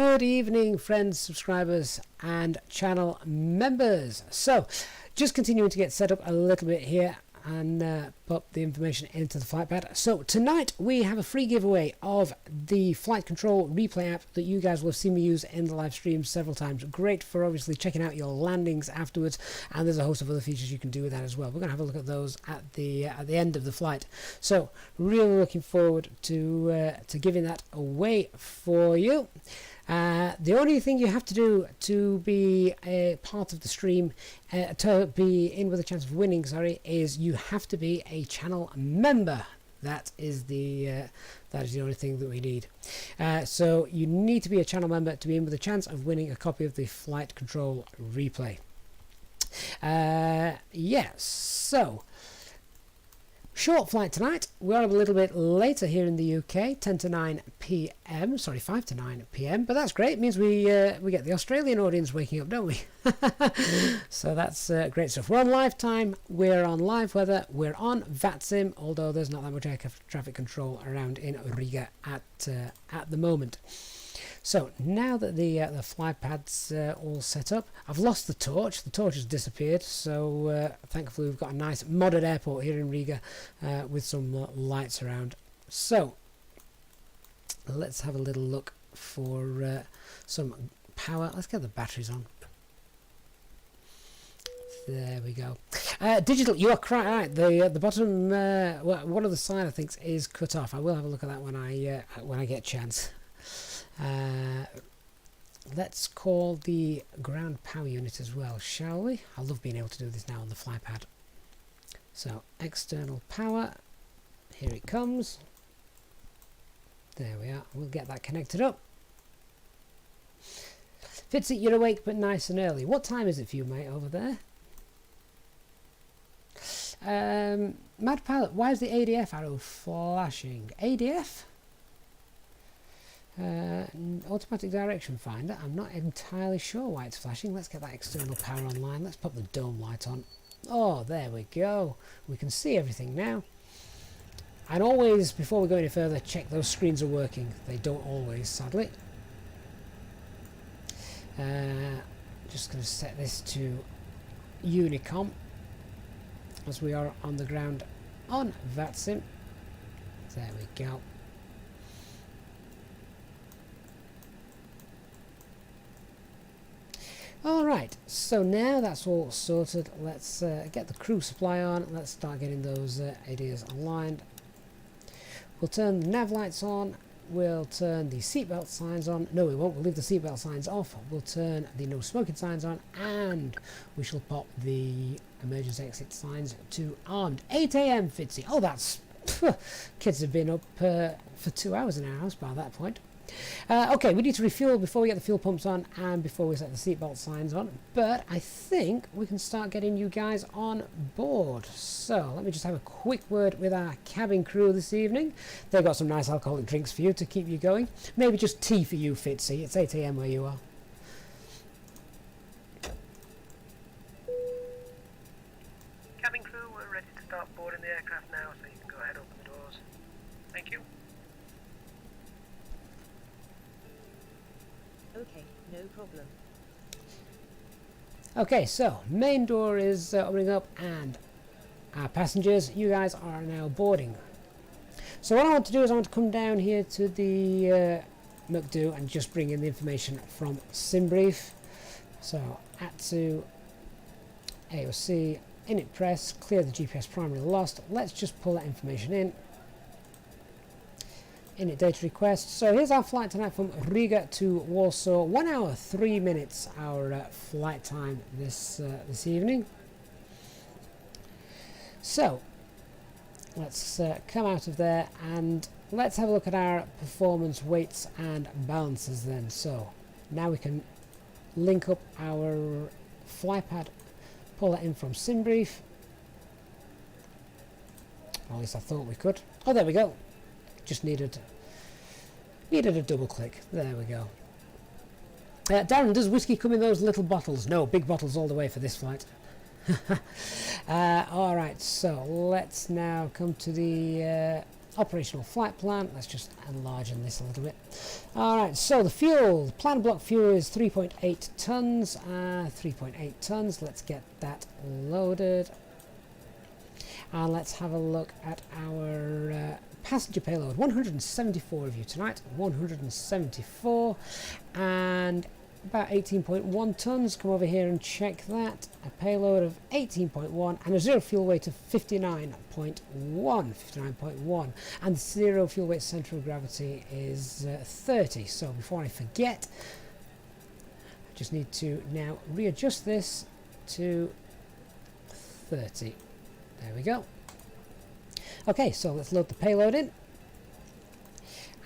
Good evening, friends, subscribers and channel members. So just continuing to get set up a little bit here and pop the information into the flight pad. So tonight we have a free giveaway of the flight control replay app that you guys will have seen me use in the live stream several times. Great for obviously checking out your landings afterwards, and there's a host of other features you can do with that as well. We're going to have a look at those at the end of the flight. So really looking forward to giving that away for you. The only thing you have to do to be a part of the stream, to be in with a chance of winning, is you have to be a channel member. That is the only thing that we need. So you need to be a channel member to be in with a chance of winning a copy of the flight control replay. Yes, so short flight tonight. We're a little bit later here in the UK, 10 to 9 p.m. Sorry, 5 to 9 p.m. But that's great. It means we get the Australian audience waking up, don't we? So that's great stuff. We're on live time. We're on live weather. We're on VATSIM, although there's not that much air traffic control around in Riga at the moment. So now that the fly pad's all set up, I've lost the torch. The torch has disappeared, so thankfully we've got a nice modded airport here in Riga with some lights around. So let's have a little look for some power. Let's get the batteries on. There we go. Digital, you are right. The bottom, one of the side I think is cut off. I will have a look at that when I get a chance. Let's call the ground power unit as well, shall we? I love being able to do this now on the fly pad. So external power, here it comes. There we are. We'll get that connected up. Fitzy, you're awake but nice and early. What time is it for you, mate, over there? Mad Pilot, why is the ADF arrow flashing? ADF? Automatic direction finder. I'm not entirely sure why it's flashing. Let's get that external power online. Let's pop the dome light on. Oh, there we go. We can see everything now. And always, before we go any further, check those screens are working. They don't always, sadly. Just going to set this to Unicom as we are on the ground on VATSIM. There we go. Alright, so now that's all sorted, let's get the crew supply on. Let's start getting those ADs aligned. We'll turn the nav lights on, we'll turn the seatbelt signs on. No, we won't, we'll leave the seatbelt signs off. We'll turn the no smoking signs on, and we shall pop the emergency exit signs to armed. 8 AM, Fitzy. Oh, that's... kids have been up for 2 hours in our house by that point. Okay, we need to refuel before we get the fuel pumps on and before we set the seatbelt signs on, but I think we can start getting you guys on board. So let me just have a quick word with our cabin crew this evening. They've got some nice alcoholic drinks for you to keep you going. Maybe just tea for you, Fitzy. It's 8 AM where you are. Cabin crew, we're ready to start boarding the aircraft now, so you can go ahead, open the doors. Thank you. Okay, no problem. Okay, so main door is opening up, and our passengers, you guys are now boarding. So what I want to do is I want to come down here to the McDo and just bring in the information from SimBrief. So ATSU, AOC, init press, clear the GPS primary lost. Let's just pull that information in. Init data request. So here's our flight tonight from Riga to Warsaw. 1 hour 3 minutes our flight time this evening. So let's come out of there and let's have a look at our performance weights and balances then. So now we can link up our flypad, pull that in from SimBrief. Or at least I thought we could. Oh, there we go. Just needed a double click. There we go. Darren, does whiskey come in those little bottles? No, big bottles all the way for this flight. Alright, so let's now come to the operational flight plan. Let's just enlarge on this a little bit. Alright, so the fuel, plan block fuel is 3.8 tons. 3.8 tons, let's get that loaded. And let's have a look at our passenger payload. 174 of you tonight, 174, and about 18.1 tons. Come over here and check that. A payload of 18.1 and a zero fuel weight of 59.1, and the zero fuel weight center of gravity is 30. So before I forget, I just need to now readjust this to 30. There we go. Okay, so let's load the payload in.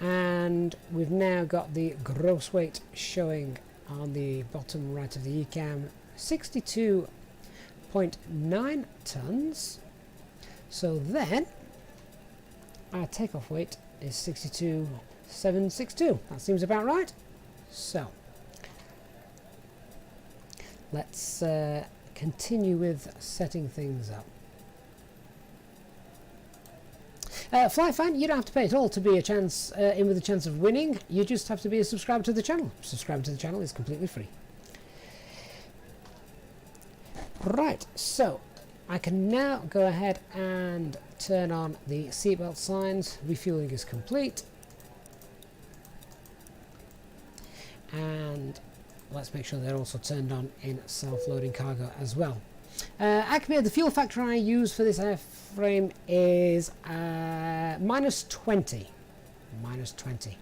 And we've now got the gross weight showing on the bottom right of the ECAM, 62.9 tons. So then our takeoff weight is 62,762. That seems about right. So let's continue with setting things up. Fly fan, you don't have to pay at all to be a chance in with a chance of winning. You just have to be a subscriber to the channel. Subscribing to the channel is completely free. Right, so I can now go ahead and turn on the seatbelt signs. Refueling is complete. And let's make sure they're also turned on in self-loading cargo as well. Acme, the fuel factor I use for this airframe is minus 20. Minus 20.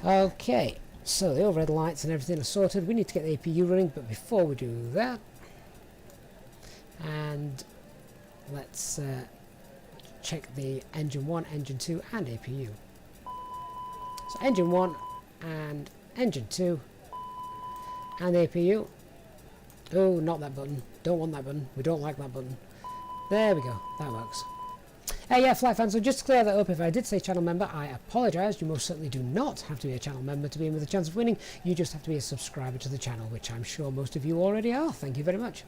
Okay, so the overhead lights and everything are sorted. We need to get the APU running, but before we do that, and let's check the engine 1, engine 2 and APU. So engine 1 and engine 2 and the APU. Oh, not that button. Don't want that button. We don't like that button. There we go. That works. Yeah, fly fans, so just to clear that up, if I did say channel member, I apologise. You most certainly do not have to be a channel member to be in with a chance of winning. You just have to be a subscriber to the channel, which I'm sure most of you already are. Thank you very much.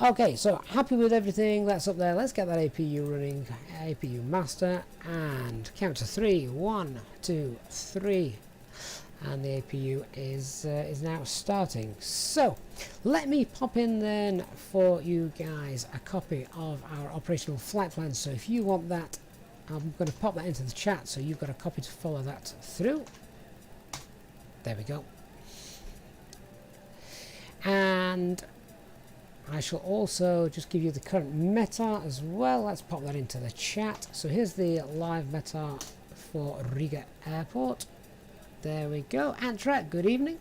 Okay, so happy with everything that's up there. Let's get that APU running. APU master, and count to 3. 1, 2, 3. And the APU is now starting. So let me pop in then for you guys a copy of our operational flight plan. So if you want that, I'm going to pop that into the chat so you've got a copy to follow that through. There we go. And I shall also just give you the current METAR as well. Let's pop that into the chat. So here's the live METAR for Riga Airport. There we go. Antrak, good evening.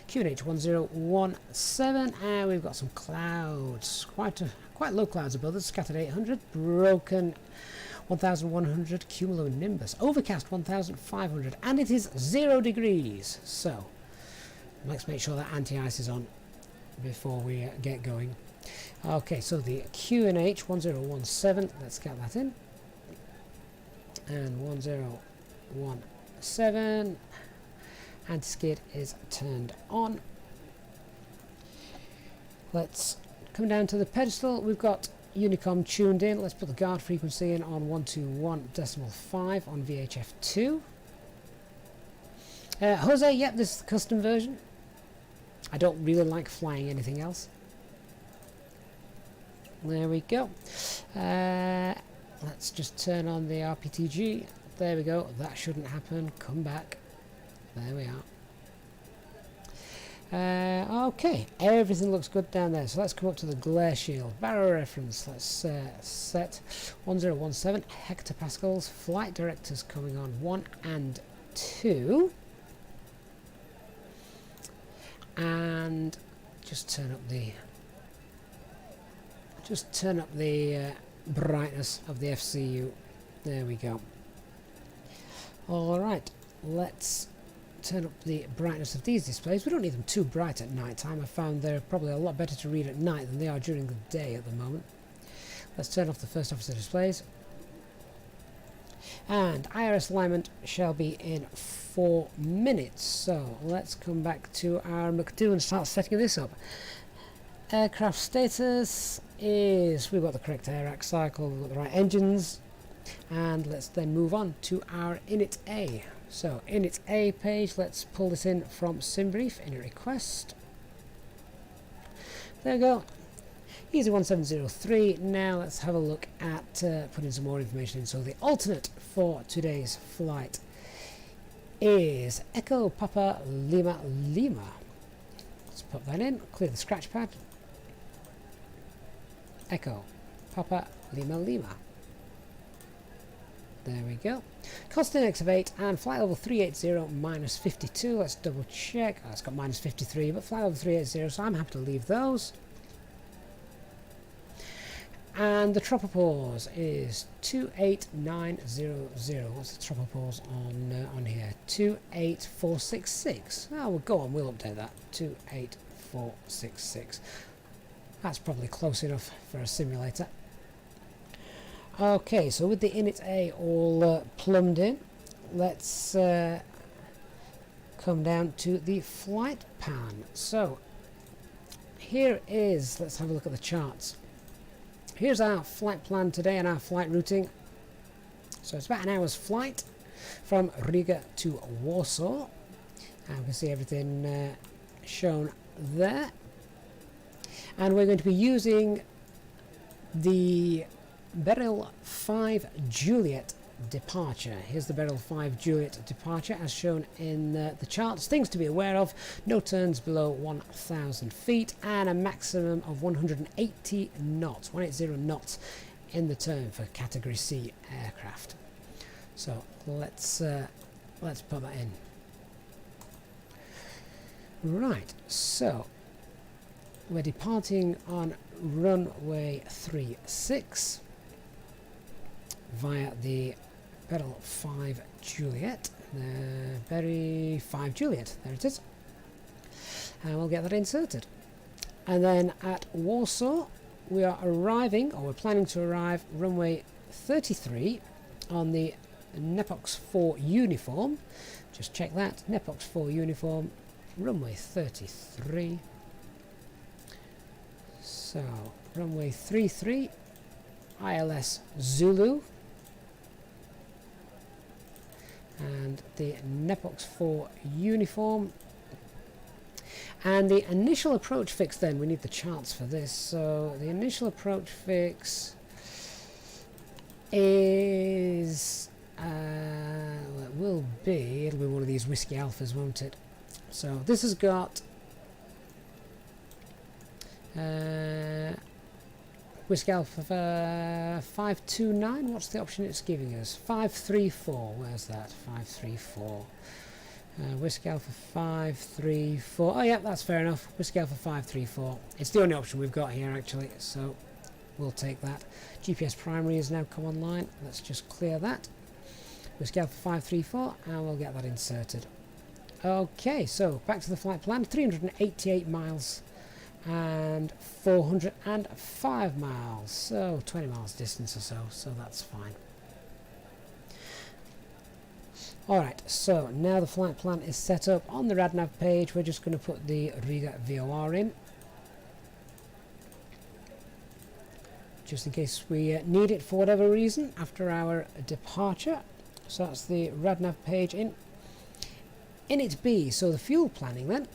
QNH 1017, and we've got some clouds. Quite low clouds above us. Scattered 800, broken 1100, cumulonimbus. Overcast 1500, and it is 0 degrees. So let's make sure that anti-ice is on before we get going. Okay, so the QNH 1017, let's get that in. And 1017, anti-skid is turned on. Let's come down to the pedestal. We've got Unicom tuned in. Let's put the guard frequency in on 121.5 on VHF2. Jose, yep, this is the custom version. I don't really like flying anything else. There we go. Let's just turn on the RPTG. There we go. That shouldn't happen. Come back. There we are. Okay, everything looks good down there. So let's come up to the glare shield. Barrow reference. Let's set 1017 hectopascals. Flight directors coming on 1 and 2. And just turn up the brightness of the FCU. There we go. Alright, let's turn up the brightness of these displays. We don't need them too bright at night time. I found they're probably a lot better to read at night than they are during the day at the moment. Let's turn off the first officer displays. And IRS alignment shall be in 4 minutes. So let's come back to our McDo and start setting this up. Aircraft status is we've got the correct air rack cycle, we've got the right engines, and let's then move on to our init A. So init A page, let's pull this in from SimBrief, init request. There we go. Easy 1703. Now let's have a look at putting some more information in. So the alternate for today's flight is Echo Papa Lima Lima. Let's put that in, clear the scratch pad. Echo Papa Lima Lima. There we go. Cost index of 8 and flight level 380 minus 52. Let's double check. Oh, it's got minus 53, but flight level 380, so I'm happy to leave those. And the tropopause is 28900. What's the tropopause on here? 28466. Oh, well, go on, we'll update that. 28466. That's probably close enough for a simulator. Okay, so with the init A all plumbed in, let's come down to the flight pan. So here is, let's have a look at the charts. Here's our flight plan today and our flight routing. So it's about an hour's flight from Riga to Warsaw. And we can see everything shown there. And we're going to be using the Beryl 5 Juliet departure. Here's the Beryl 5 Juliet departure as shown in the charts. Things to be aware of: no turns below 1,000 feet and a maximum of 180 knots, 180 knots in the turn for category C aircraft. So let's put that in. Right, so we're departing on runway 36 via the Beryl 5 Juliet, Berry 5 Juliet, there it is, and we'll get that inserted. And then at Warsaw we are arriving, or we're planning to arrive, runway 33 on the Nepox 4 uniform. Just check that, Nepox 4 uniform, runway 33. So runway 33, ILS Zulu, and the Nepox 4 uniform. And the initial approach fix, then we need the charts for this. So the initial approach fix is well, it'll be one of these Whiskey Alphas, won't it? So this has got Whiskey Alpha 529. What's the option it's giving us? 534. Where's that? 534. Whiskey Alpha 534. Oh yeah, that's fair enough. Whiskey Alpha 534. It's the only option we've got here actually, so we'll take that. GPS primary has now come online. Let's just clear that. Whiskey Alpha 534, and we'll get that inserted. Okay, so back to the flight plan. 388 miles and 405 miles, so 20 miles distance or so that's fine. Alright, so now the flight plan is set up. On the RadNav page we're just going to put the Riga VOR in, just in case we need it for whatever reason after our departure. So that's the RadNav page in. Init B, so the fuel planning then.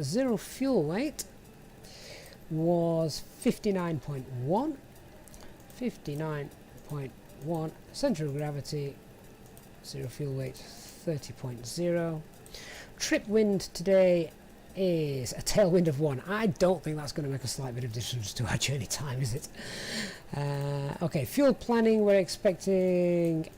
Zero fuel weight was 59.1, 59.1, centre of gravity, zero fuel weight 30.0. Trip wind today is a tailwind of 1. I don't think that's going to make a slight bit of difference to our journey time, is it? Okay, fuel planning, we're expecting,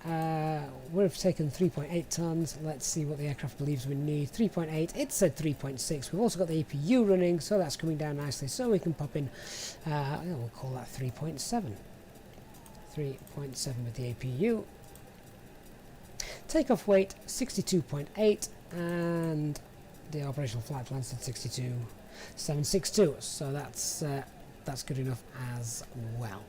we've taken 3.8 tons. Let's see what the aircraft believes we need. 3.8, it said 3.6. We've also got the APU running, so that's coming down nicely, so we can pop in, we'll call that 3.7. 3.7 with the APU. Takeoff weight 62.8, and the operational flight plan said 62,762, so that's good enough as well.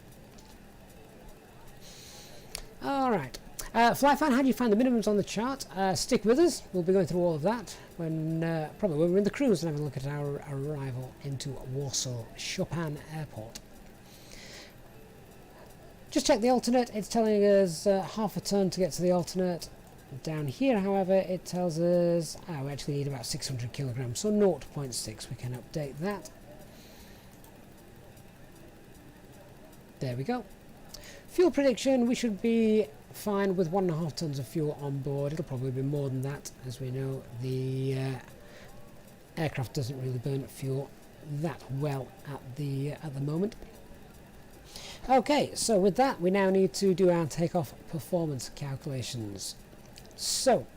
Alright, Fly fan, how do you find the minimums on the chart? Stick with us. We'll be going through all of that when probably when we're in the cruise and having a look at our arrival into Warsaw Chopin Airport. Just check the alternate. It's telling us half a ton to get to the alternate. Down here, however, it tells us we actually need about 600 kilograms, so 0.6. We can update that. There we go. Fuel prediction, we should be fine with 1.5 tons of fuel on board. It'll probably be more than that, as we know the aircraft doesn't really burn fuel that well at the moment. Okay, so with that, we now need to do our takeoff performance calculations. So,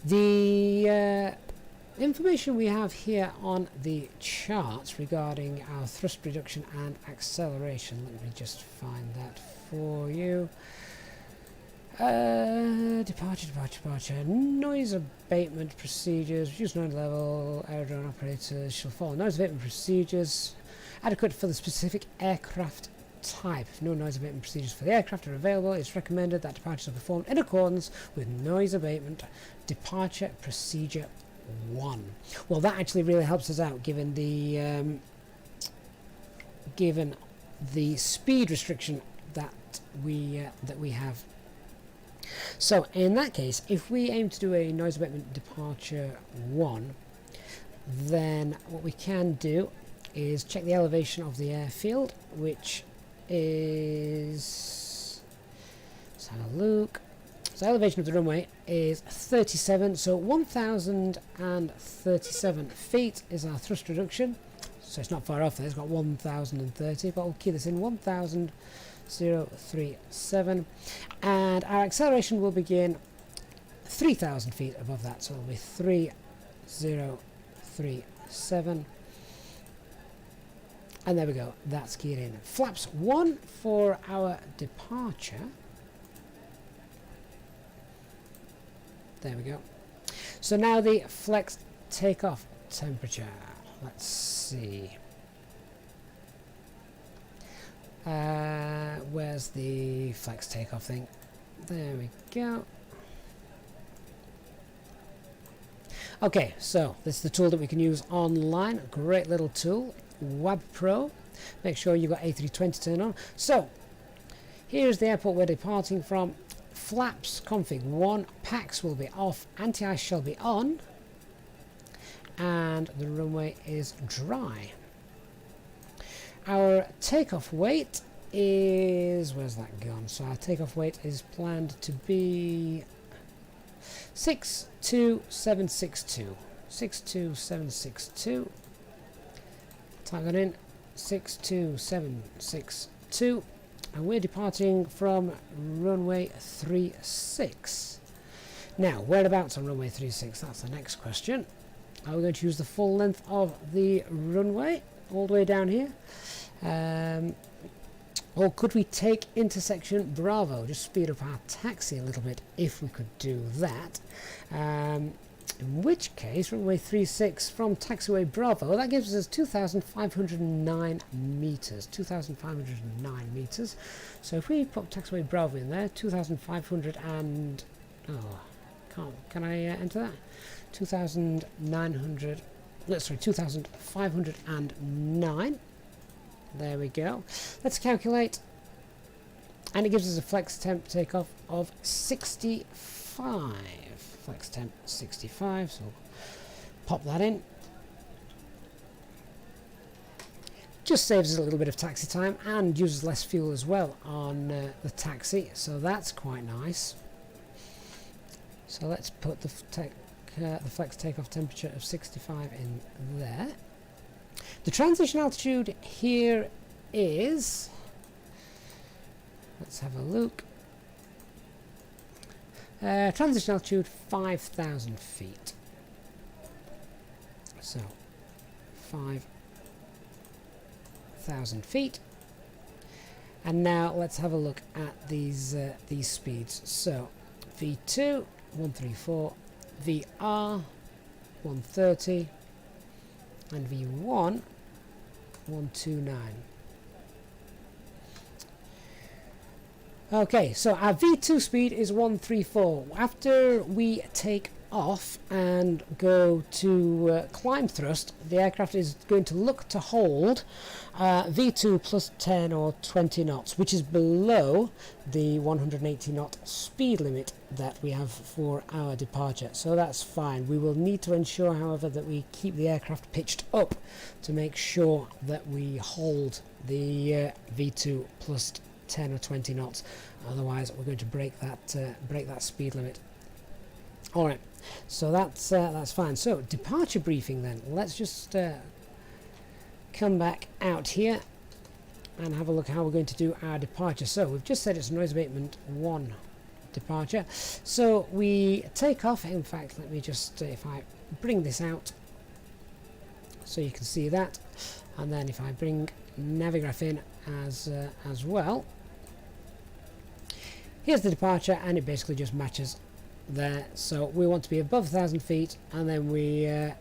the information we have here on the charts regarding our thrust reduction and acceleration, let me just find that for you. Departure, noise abatement procedures, reduce noise level, aerodrome operators shall follow noise abatement procedures adequate for the specific aircraft type. If no noise abatement procedures for the aircraft are available, it's recommended that departures are performed in accordance with noise abatement departure procedure 1. Well, that actually really helps us out given the speed restriction that we have. So in that case, if we aim to do a noise abatement departure 1, then what we can do is check the elevation of the airfield, which is, let's have a look. So elevation of the runway is 37, so 1,037 feet is our thrust reduction. So it's not far off there, it's got 1,030, but we'll key this in 1,037. And our acceleration will begin 3,000 feet above that, so it'll be 3,037. And there we go, that's keyed in. Flaps 1 for our departure. There we go. So now the flex takeoff temperature. Let's see. Where's the flex takeoff thing? There we go. Okay, so this is the tool that we can use online. A great little tool. WAB Pro. Make sure you've got A320 turned on. So here's the airport we're departing from. Flaps config 1, packs will be off, anti-ice shall be on, and the runway is dry. Our takeoff weight is, where's that gone? So our takeoff weight is planned to be 62762. 62762. Type that in, 62762. And we're departing from runway 36. Now, whereabouts on runway 36? That's the next question. Are we going to use the full length of the runway all the way down here? Or could we take intersection Bravo, just speed up our taxi a little bit if we could do that? In which case, runway 36 from taxiway Bravo, that gives us 2,509 meters. 2,509 meters. So if we put taxiway Bravo in there, 2,500 and... oh, can I enter that? 2,900... sorry, 2,509. There we go. Let's calculate. And it gives us a flex temp takeoff of 65. Flex temp 65, so pop that in. Just saves us a little bit of taxi time and uses less fuel as well on the taxi, so that's quite nice. So let's put the flex takeoff temperature of 65 in there. The transition altitude here is, let's have a look. Transition altitude 5,000 feet. So 5,000 feet. And now let's have a look at these speeds. So V2 134, VR 130, and V1 129. Okay, so our V2 speed is 134. After we take off and go to climb thrust, the aircraft is going to look to hold V2 plus 10 or 20 knots, which is below the 180 knot speed limit that we have for our departure. So that's fine. We will need to ensure, however, that we keep the aircraft pitched up to make sure that we hold the V2 plus 10 or 20 knots. Otherwise, we're going to break that speed limit. All right. So that's fine. So departure briefing then. Let's just come back out here and have a look at how we're going to do our departure. So we've just said it's noise abatement 1 departure. So we take off. In fact, let me just if I bring this out so you can see that, and then if I bring Navigraph in as well, here's the departure, and it basically just matches there. So we want to be above 1,000 feet, and then we are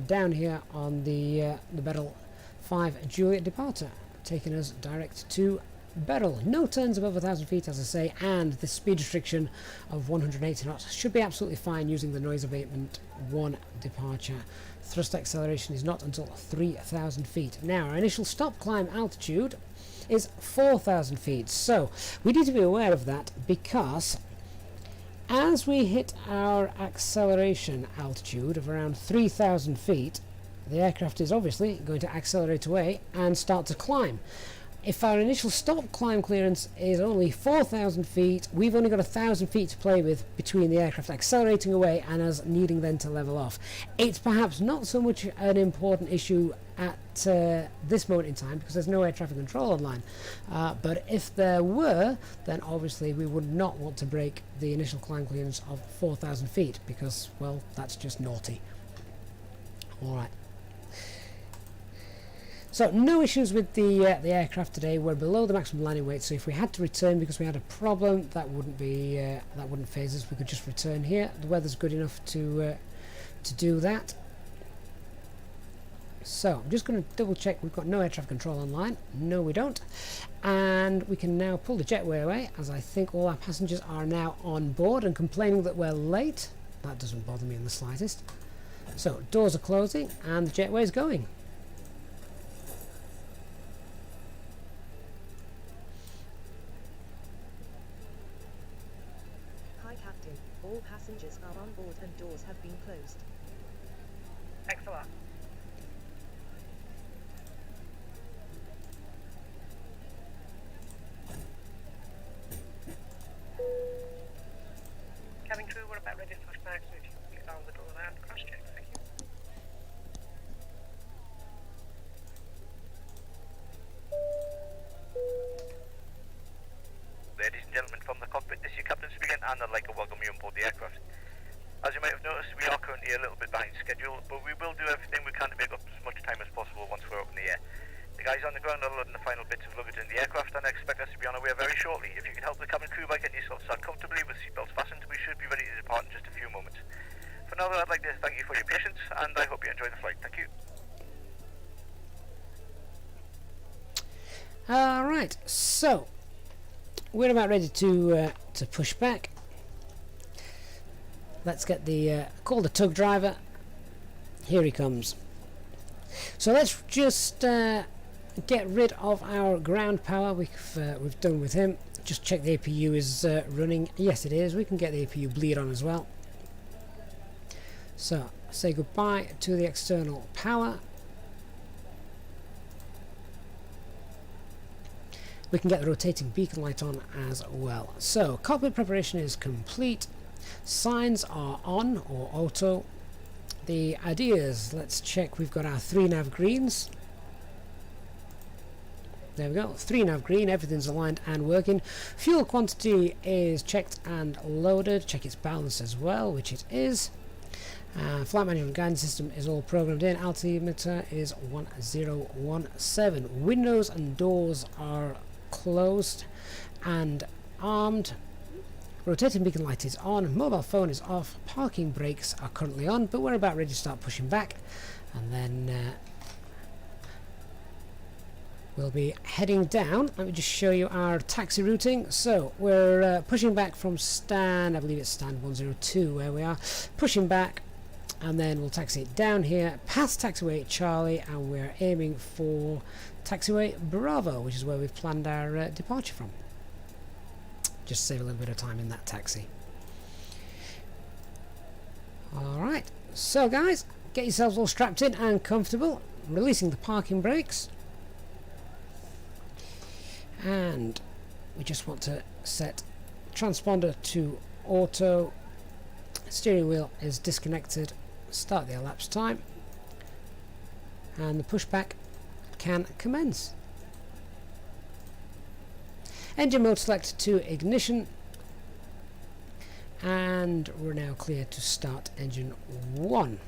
down here on the Beryl 5 Juliet departure, taking us direct to Beryl. No turns above 1,000 feet, as I say, and the speed restriction of 180 knots should be absolutely fine using the noise abatement 1 departure. Thrust acceleration is not until 3,000 feet. Now, our initial stop climb altitude is 4,000 feet, so we need to be aware of that, because as we hit our acceleration altitude of around 3,000 feet, the aircraft is obviously going to accelerate away and start to climb. If our initial stop climb clearance is only 4,000 feet, we've only got 1,000 feet to play with between the aircraft accelerating away and us needing then to level off. It's perhaps not so much an important issue at this moment in time, because there's no air traffic control online, but if there were, then obviously we would not want to break the initial climb clearance of 4,000 feet, because, well, that's just naughty. Alright. So no issues with the aircraft today. We're below the maximum landing weight, so if we had to return because we had a problem, that wouldn't phase us. We could just return here. The weather's good enough to do that. So I'm just going to double check we've got no air traffic control online. No, we don't. And we can now pull the jetway away, as I think all our passengers are now on board and complaining that we're late. That doesn't bother me in the slightest. So doors are closing and the jetway is going. Hi Captain, all passengers are on board and doors have been closed. Excellent. Cabin crew, we're about ready to push back, so if you can please arm the door and crash check, thank you. Ladies and gentlemen, from the cockpit, this is your captain speaking, and I'd like to welcome you on board the aircraft. As you might have noticed, we are currently a little bit behind schedule, but we will do everything we can to make up as much time as possible once we're up in the air. The guys on the ground are loading the final bits of luggage in the aircraft, and I expect us to be on our way very shortly. If you can help the cabin crew by getting yourself sat comfortably with seatbelts fastened, we should be ready to depart in just a few moments. For now, I'd like to thank you for your patience, and I hope you enjoy the flight. Thank you. Alright, so we're about ready to push back. Let's get the call the tug driver. Here he comes. So let's just get rid of our ground power. We've done with him. Just check the APU is running. Yes, it is. We can get the APU bleed on as well. So say goodbye to the external power. We can get the rotating beacon light on as well. So cockpit preparation is complete. Signs are on or auto. The ideas, let's check. We've got our 3 nav greens. There we go, 3 nav green, everything's aligned and working. Fuel quantity is checked and loaded. Check its balance as well, which it is. Flight manual and guidance system is all programmed in. Altimeter is 1017. Windows and doors are closed and armed. Rotating beacon light is on. Mobile phone is off. Parking brakes are currently on, but we're about ready to start pushing back, and then we'll be heading down. Let me just show you our taxi routing. So we're pushing back from stand, I believe it's stand 102 where we are, pushing back, and then we'll taxi it down here past taxiway Charlie, and we're aiming for taxiway Bravo, which is where we've planned our departure from. Just save a little bit of time in that taxi. Alright, so guys, get yourselves all strapped in and comfortable, releasing the parking brakes. And we just want to set transponder to auto, steering wheel is disconnected, start the elapsed time, and the pushback can commence. Engine mode select to ignition, and we're now clear to start engine 1.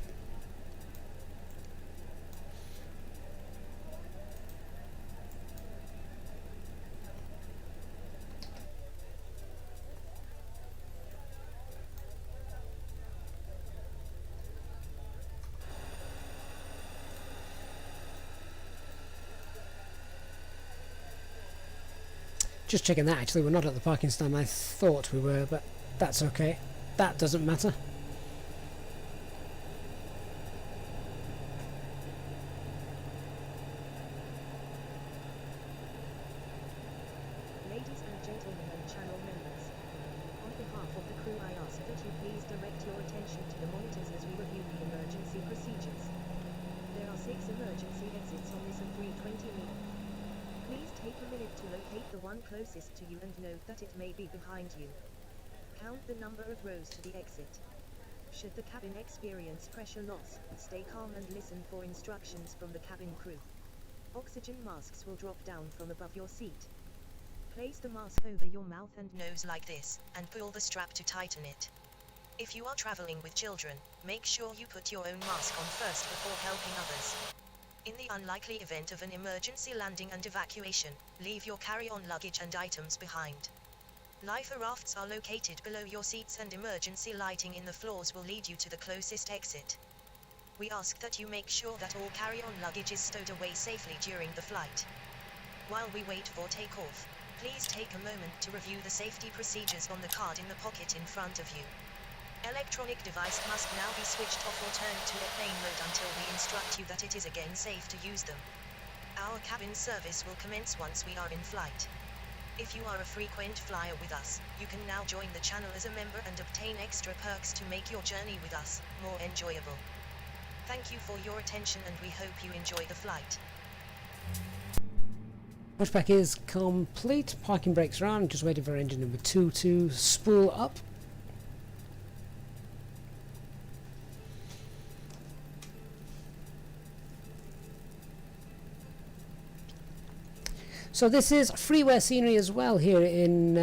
Just checking that, actually, we're not at the parking stand I thought we were, but that's okay. That doesn't matter. Ladies and gentlemen and channel members, on behalf of the crew I ask that you please direct your attention to the monitors as we review the emergency procedures. There are 6 emergency exits on this A320. Please take a minute to locate the one closest to you and note that it may be behind you. Count the number of rows to the exit. Should the cabin experience pressure loss, stay calm and listen for instructions from the cabin crew. Oxygen masks will drop down from above your seat. Place the mask over your mouth and nose like this, and pull the strap to tighten it. If you are traveling with children, make sure you put your own mask on first before helping others. In the unlikely event of an emergency landing and evacuation, leave your carry-on luggage and items behind. Life rafts are located below your seats, and emergency lighting in the floors will lead you to the closest exit. We ask that you make sure that all carry-on luggage is stowed away safely during the flight. While we wait for takeoff, please take a moment to review the safety procedures on the card in the pocket in front of you. Electronic device must now be switched off or turned to airplane mode until we instruct you that it is again safe to use them. Our cabin service will commence once we are in flight. If you are a frequent flyer with us, you can now join the channel as a member and obtain extra perks to make your journey with us more enjoyable. Thank you for your attention, and we hope you enjoy the flight. Pushback is complete, parking brakes are on, just waiting for engine number 2 to spool up. So this is freeware scenery as well here in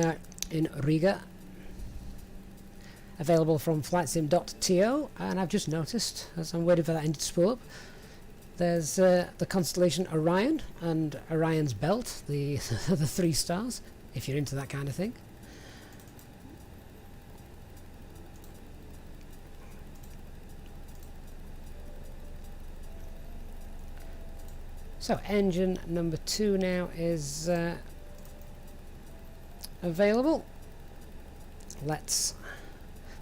Riga, available from flightsim.to, and I've just noticed, as I'm waiting for that engine to spool up, there's the constellation Orion and Orion's belt, the the 3 stars, if you're into that kind of thing. So engine number 2 now is available. Let's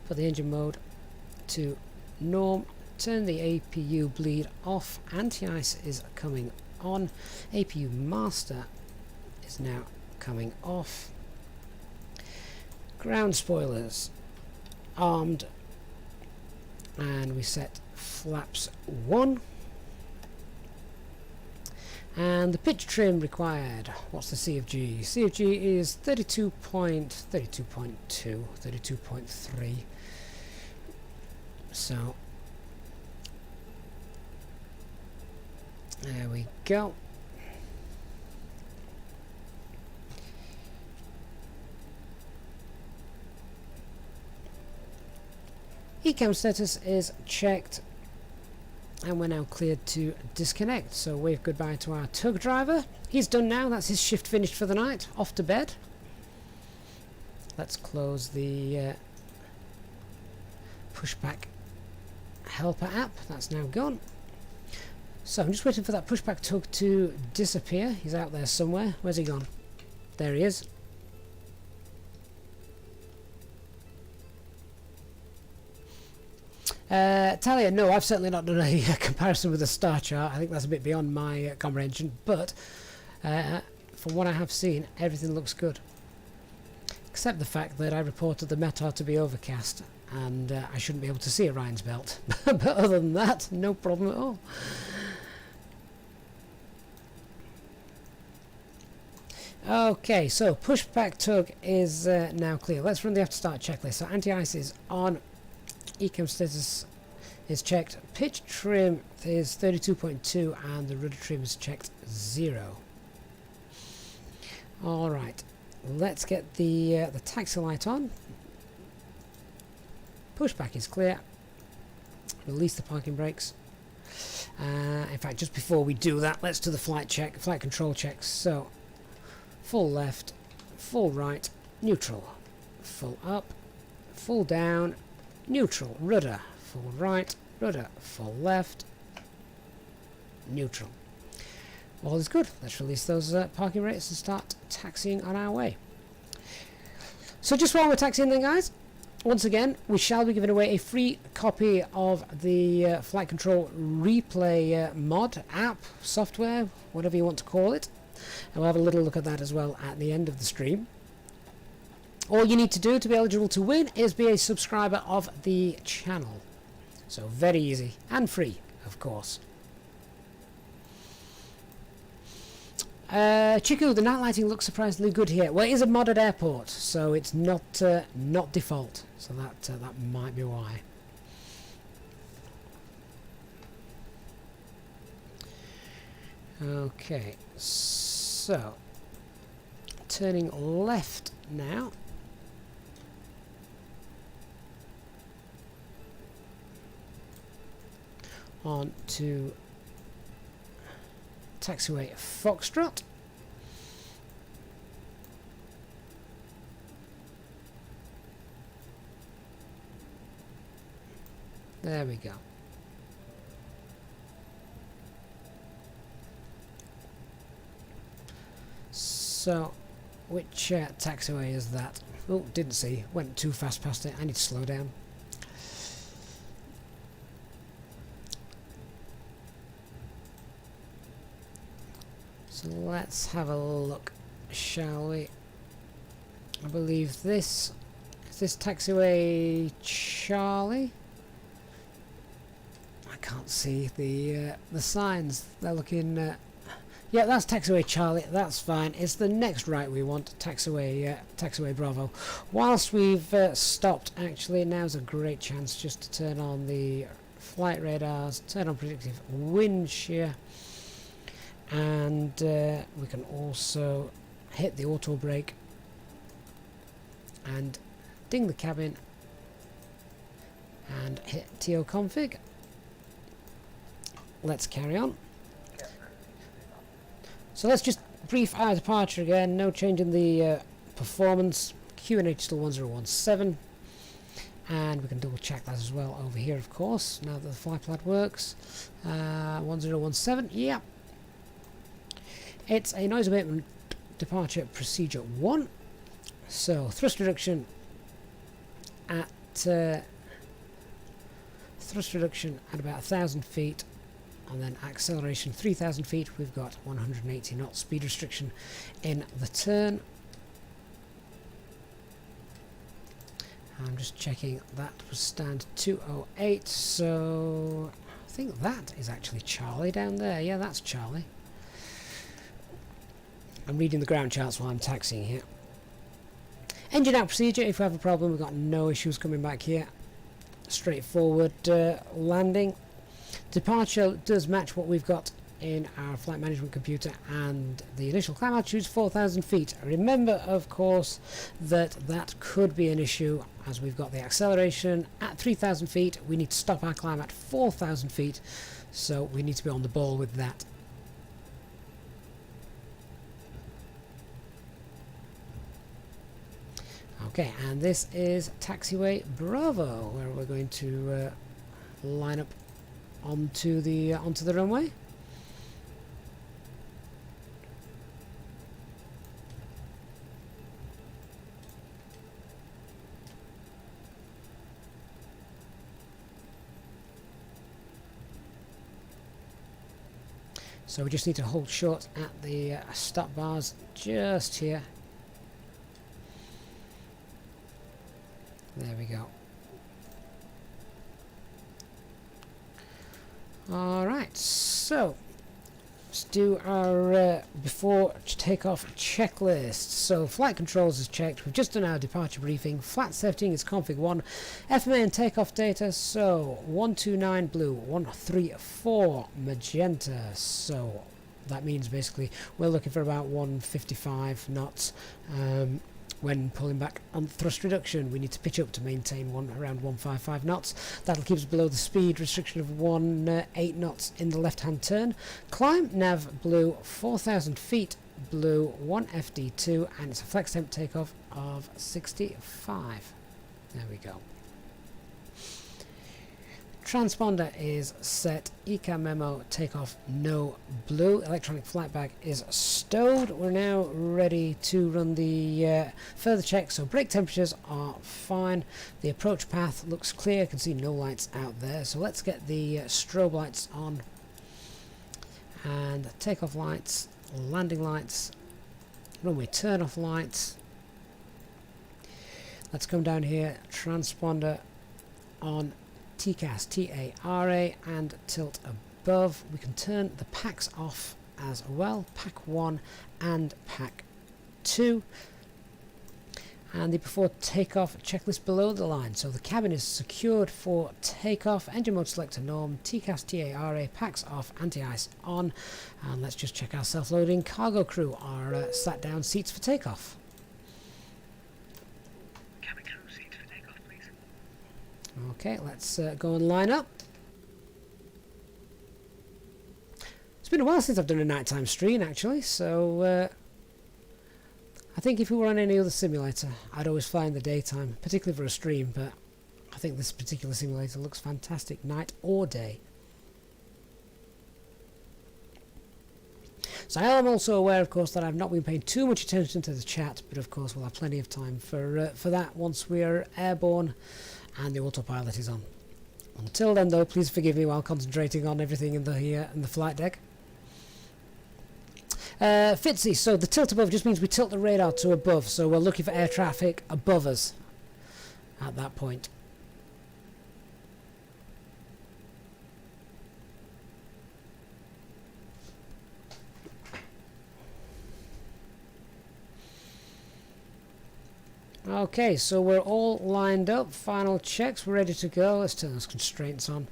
put the engine mode to norm, turn the APU bleed off, anti-ice is coming on, APU master is now coming off, ground spoilers armed, and we set flaps 1. And the pitch trim required, what's the CFG? CFG is 32.3. So, there we go. Ecam status is checked, and we're now cleared to disconnect. So wave goodbye to our tug driver. He's done now, that's his shift finished for the night, off to bed. Let's close the Pushback helper app, that's now gone. So I'm just waiting for that pushback tug to disappear. He's out there somewhere. Where's he gone? There he is. Talia, no, I've certainly not done a comparison with the star chart. I think that's a bit beyond my comprehension, but from what I have seen, everything looks good. Except the fact that I reported the METAR to be overcast, and I shouldn't be able to see Orion's belt. But other than that, no problem at all. Okay, so pushback tug is now clear. Let's run the after start checklist. So anti-ice is on. Ecam status is checked. Pitch trim is 32.2 and the rudder trim is checked 0. Alright, let's get the taxi light on. Pushback is clear. Release the parking brakes. In fact, just before we do that, let's do the flight check, flight control checks. So, full left, full right, neutral, full up, full down, neutral, rudder, full right, rudder, full left, neutral. All is good. Let's release those parking brakes and start taxiing on our way. So just while we're taxiing then, guys, once again, we shall be giving away a free copy of the Flight Control Replay mod, app, software, whatever you want to call it. And we'll have a little look at that as well at the end of the stream. All you need to do to be eligible to win is be a subscriber of the channel. So very easy and free, of course. Chiku, the night lighting looks surprisingly good here. Well, it is a modded airport, so it's not not default. So that might be why. Okay, so turning left now. On to taxiway Foxtrot. There we go. So, which taxiway is that? Oh, didn't see. Went too fast past it. I need to slow down. So let's have a look, shall we? I believe this is this taxiway Charlie. I can't see the signs. They're looking. Yeah, that's taxiway Charlie. That's fine. It's the next right we want, taxiway Bravo. Whilst we've stopped, actually, now's a great chance just to turn on the flight radars, turn on predictive wind shear. And we can also hit the auto brake and ding the cabin and hit TO config. Let's carry on. So let's just brief our departure again. No change in the performance. QNH still 1017, and we can double check that as well over here, of course, now that the flight plan works. 1017, yeah. It's a noise abatement departure procedure 1. So thrust reduction at about 1,000 feet, and then acceleration 3,000 feet. We've got 180 knots speed restriction in the turn. I'm just checking that was stand 208. So I think that is actually Charlie down there. Yeah, that's Charlie. I'm reading the ground charts while I'm taxiing here. Engine out procedure. If we have a problem, we've got no issues coming back here. Straightforward landing. Departure does match what we've got in our flight management computer, and the initial climb altitude is 4,000 feet. Remember, of course, that could be an issue, as we've got the acceleration at 3,000 feet. We need to stop our climb at 4,000 feet, so we need to be on the ball with that. Okay, and this is taxiway Bravo, where we're going to line up onto the runway. So we just need to hold short at the stop bars just here. There we go. Alright, so let's do our before takeoff checklist. So flight controls is checked. We've just done our departure briefing. Flat setting is config 1. FMA and takeoff data. So 129 blue, 134 magenta. So that means basically we're looking for about 155 knots. When pulling back on thrust reduction, we need to pitch up to maintain around 155 knots. That'll keep us below the speed restriction of 8 knots in the left-hand turn. Climb, nav blue, 4,000 feet blue, 1 FD2, and it's a flex temp takeoff of 65. There we go. Transponder is set, ECA memo, takeoff, no blue, electronic flight bag is stowed. We're now ready to run the further checks. So brake temperatures are fine, the approach path looks clear, I can see no lights out there. So let's get the strobe lights on, and takeoff lights, landing lights, runway turn off lights. Let's come down here, transponder on TCAS, TARA, and tilt above. We can turn the packs off as well, pack 1 and pack 2. And the before takeoff checklist below the line. So the cabin is secured for takeoff, engine mode selector norm, TCAS, TARA, packs off, anti-ice on. And let's just check our self-loading. Cargo crew are sat down, seats for takeoff. Okay, let's go and line up. It's been a while since I've done a nighttime stream, actually, so I think if we were on any other simulator, I'd always fly in the daytime, particularly for a stream, but I think this particular simulator looks fantastic, night or day. So I am also aware, of course, that I've not been paying too much attention to the chat, but of course we'll have plenty of time for that once we are airborne and the autopilot is on. Until then, though, please forgive me while concentrating on everything in the flight deck. Fitzy, so the tilt above just means we tilt the radar to above, so we're looking for air traffic above us at that point. Okay, so we're all lined up, final checks, we're ready to go. Let's turn those constraints on.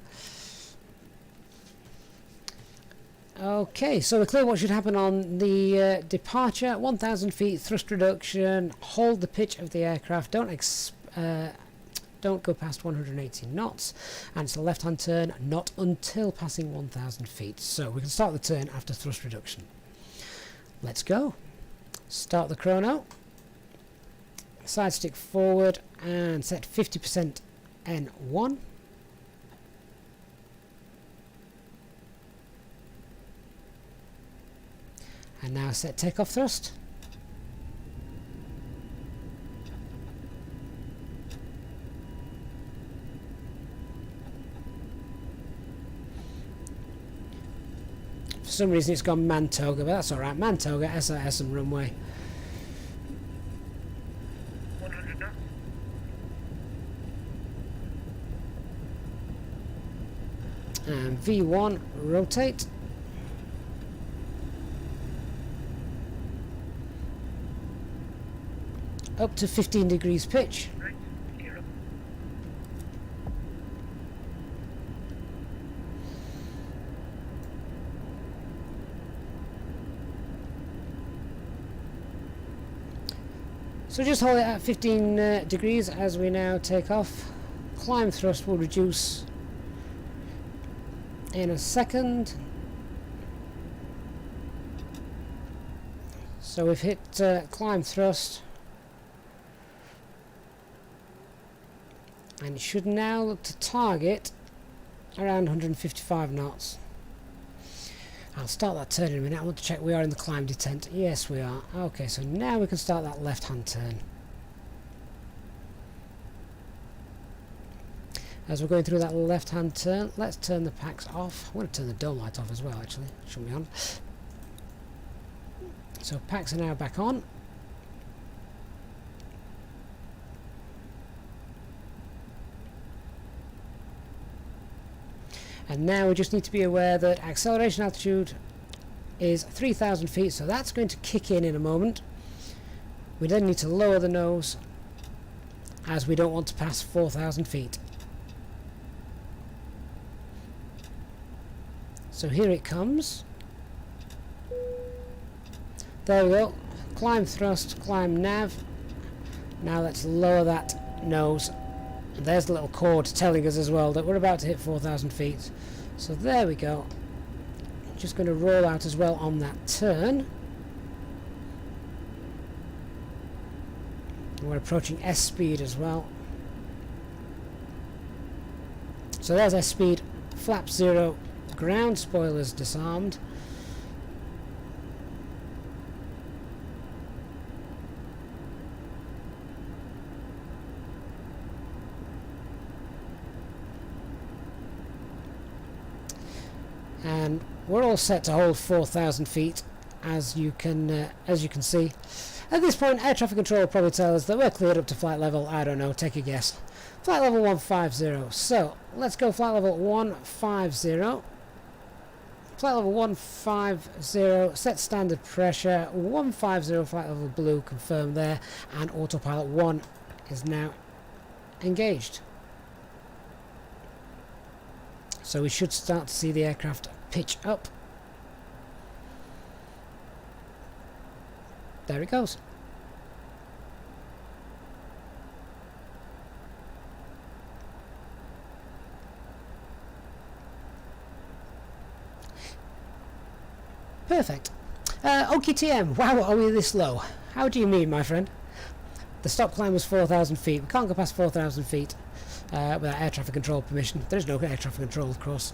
Okay, so we're clear what should happen on the departure. 1,000 feet, thrust reduction, hold the pitch of the aircraft, don't go past 180 knots, and it's a left-hand turn, not until passing 1,000 feet. So we can start the turn after thrust reduction. Let's go. Start the chrono. Side stick forward and set 50% N1. And now set takeoff thrust. For some reason it's gone Mantoga, but that's alright. Mantoga, SRS and runway. And V1 rotate. Up to 15 degrees pitch. Right, gear up. So just hold it at 15 degrees as we now take off. Climb thrust will reduce in a second. So we've hit climb thrust, and it should now look to target around 155 knots. I'll start that turn in a minute. I want to check we are in the climb detent. Yes, we are. Okay, so now we can start that left hand turn. As we're going through that left-hand turn, let's turn the packs off. I'm going to turn the dome light off as well, actually. Shouldn't be on. So packs are now back on. And now we just need to be aware that acceleration altitude is 3,000 feet, so that's going to kick in a moment. We then need to lower the nose, as we don't want to pass 4,000 feet. So here it comes. There we go. Climb thrust, climb nav. Now let's lower that nose. And there's the little cord telling us as well that we're about to hit 4,000 feet. So there we go. Just going to roll out as well on that turn. And we're approaching S speed as well. So there's S speed, flap 0, ground spoilers disarmed. And we're all set to hold 4,000 feet, as you can see. At this point, air traffic control will probably tell us that we're cleared up to flight level, I don't know, take a guess. Flight level 150. So let's go flight level 150. Flight level 150, set standard pressure, 150 flight level blue, confirmed there, and autopilot 1 is now engaged. So we should start to see the aircraft pitch up. There it goes. Perfect. OKTM, wow, are we this low? How do you mean, my friend? The stop climb was 4,000 feet. We can't go past 4,000 feet without air traffic control permission. There is no air traffic control, of course.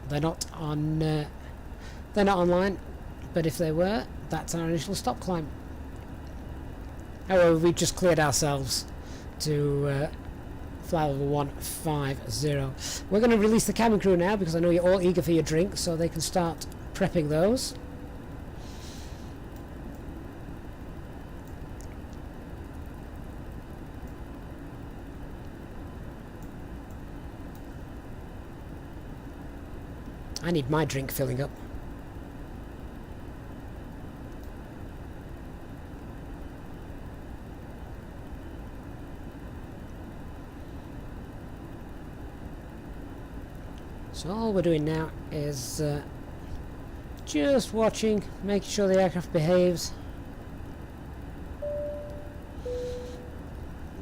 They're not on. They're not online. But if they were, that's our initial stop climb. However, we've just cleared ourselves to flight level 150. We're going to release the cabin crew now because I know you're all eager for your drinks, so they can start prepping those. I need my drink filling up. So all we're doing now is just watching, making sure the aircraft behaves.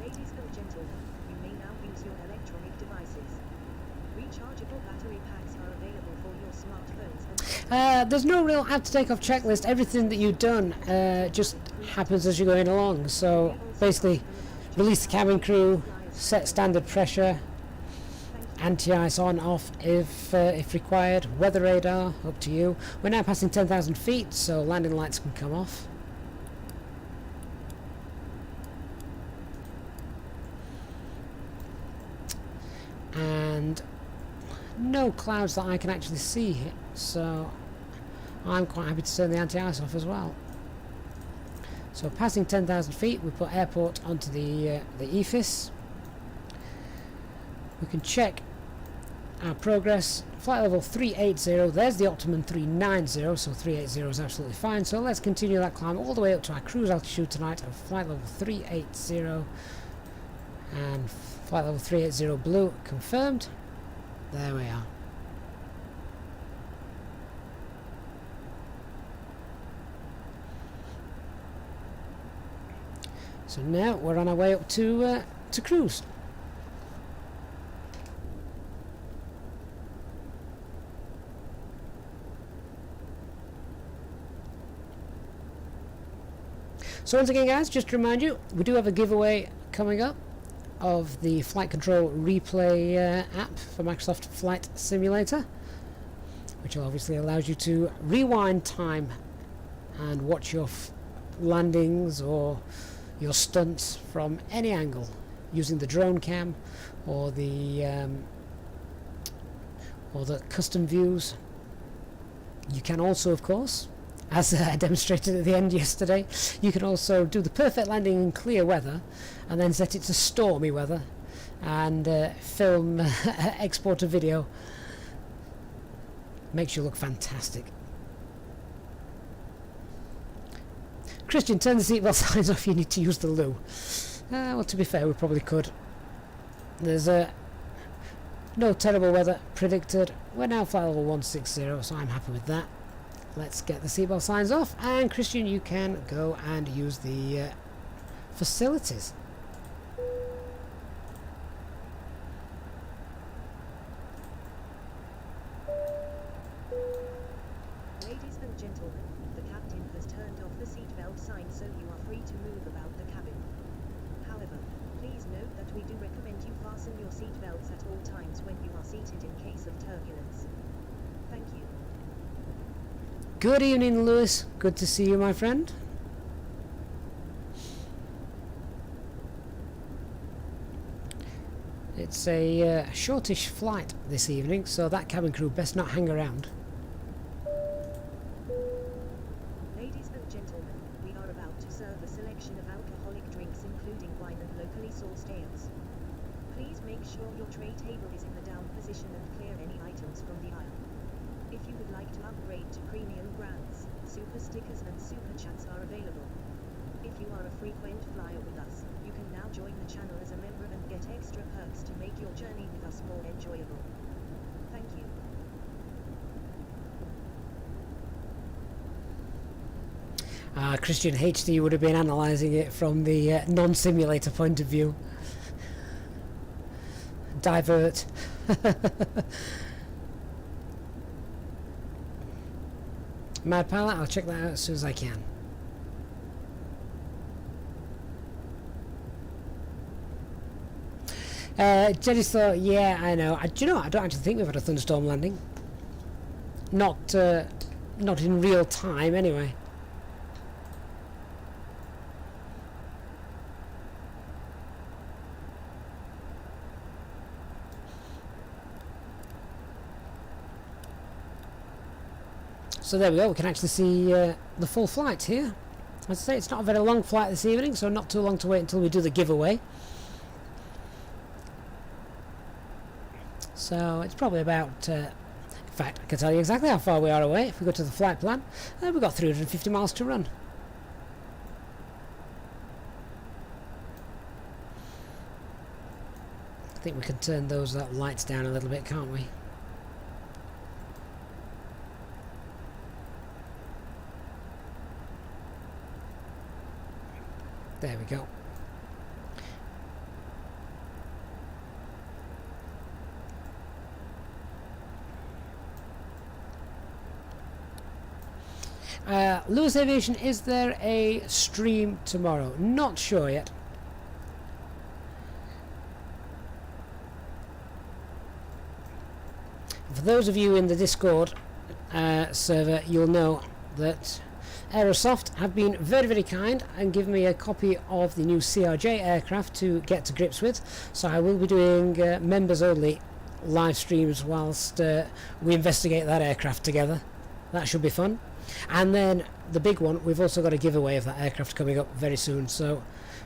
Ladies and gentlemen, you may now use your electronic devices. Rechargeable battery packs are available for your smartphones and There's no real after takeoff checklist. Everything that you've done just happens as you're going along. So basically, release the cabin crew, set standard pressure, anti-ice on, off if required, weather radar, up to you. We're now passing 10,000 feet, so landing lights can come off. And no clouds that I can actually see here, so I'm quite happy to turn the anti-ice off as well. So passing 10,000 feet, we put airport onto the EFIS. We can check our progress. Flight level 380, there's the Optimum 390, so 380 is absolutely fine. So let's continue that climb all the way up to our cruise altitude tonight of flight level 380. And flight level 380 blue confirmed. There we are. So now we're on our way up to cruise. So once again, guys, just to remind you, we do have a giveaway coming up of the Flight Control Replay app for Microsoft Flight Simulator, which obviously allows you to rewind time and watch your landings or your stunts from any angle using the drone cam or the or the custom views. You can also, of course, as I demonstrated at the end yesterday, you can also do the perfect landing in clear weather and then set it to stormy weather and film, export a video. Makes you look fantastic. Christian, turn the seatbelt signs off, you need to use the loo. Well, to be fair, we probably could. There's no terrible weather predicted. We're now flight level 160, so I'm happy with that. Let's get the seatbelt signs off, and Christian, you can go and use the facilities. Ladies and gentlemen, the captain has turned off the seatbelt sign, so you are free to move about the cabin. However, please note that we do recommend you fasten your seatbelts at all times when you are seated in case of turbulence. Thank you. Good evening, Lewis. Good to see you, my friend. It's a shortish flight this evening, so that cabin crew best not hang around. Ladies and gentlemen, we are about to serve a selection of alcoholic drinks including wine and locally sourced ales. Please make sure your tray table is in the down position and clear any items from the aisle. If you would like to upgrade to premium brands, super stickers and super chats are available. If you are a frequent flyer with us, you can now join the channel as a member and get extra perks to make your journey with us more enjoyable. Thank you. Christian HD would have been analysing it from the non-simulator point of view. Divert. Mad Pilot, I'll check that out as soon as I can. Jenny's thought, yeah, I know. Do you know what? I don't actually think we've had a thunderstorm landing. Not in real time, anyway. So there we go, we can actually see the full flight here. As I say, it's not a very long flight this evening, so not too long to wait until we do the giveaway. So it's probably about, in fact, I can tell you exactly how far we are away. If we go to the flight plan, we've got 350 miles to run. I think we can turn those lights down a little bit, can't we? There we go. Lewis Aviation, is there a stream tomorrow? Not sure yet. For those of you in the Discord server, you'll know that Aerosoft have been very, very kind and given me a copy of the new CRJ aircraft to get to grips with. So I will be doing members only live streams whilst we investigate that aircraft together. That should be fun. And then the big one, we've also got a giveaway of that aircraft coming up very soon. So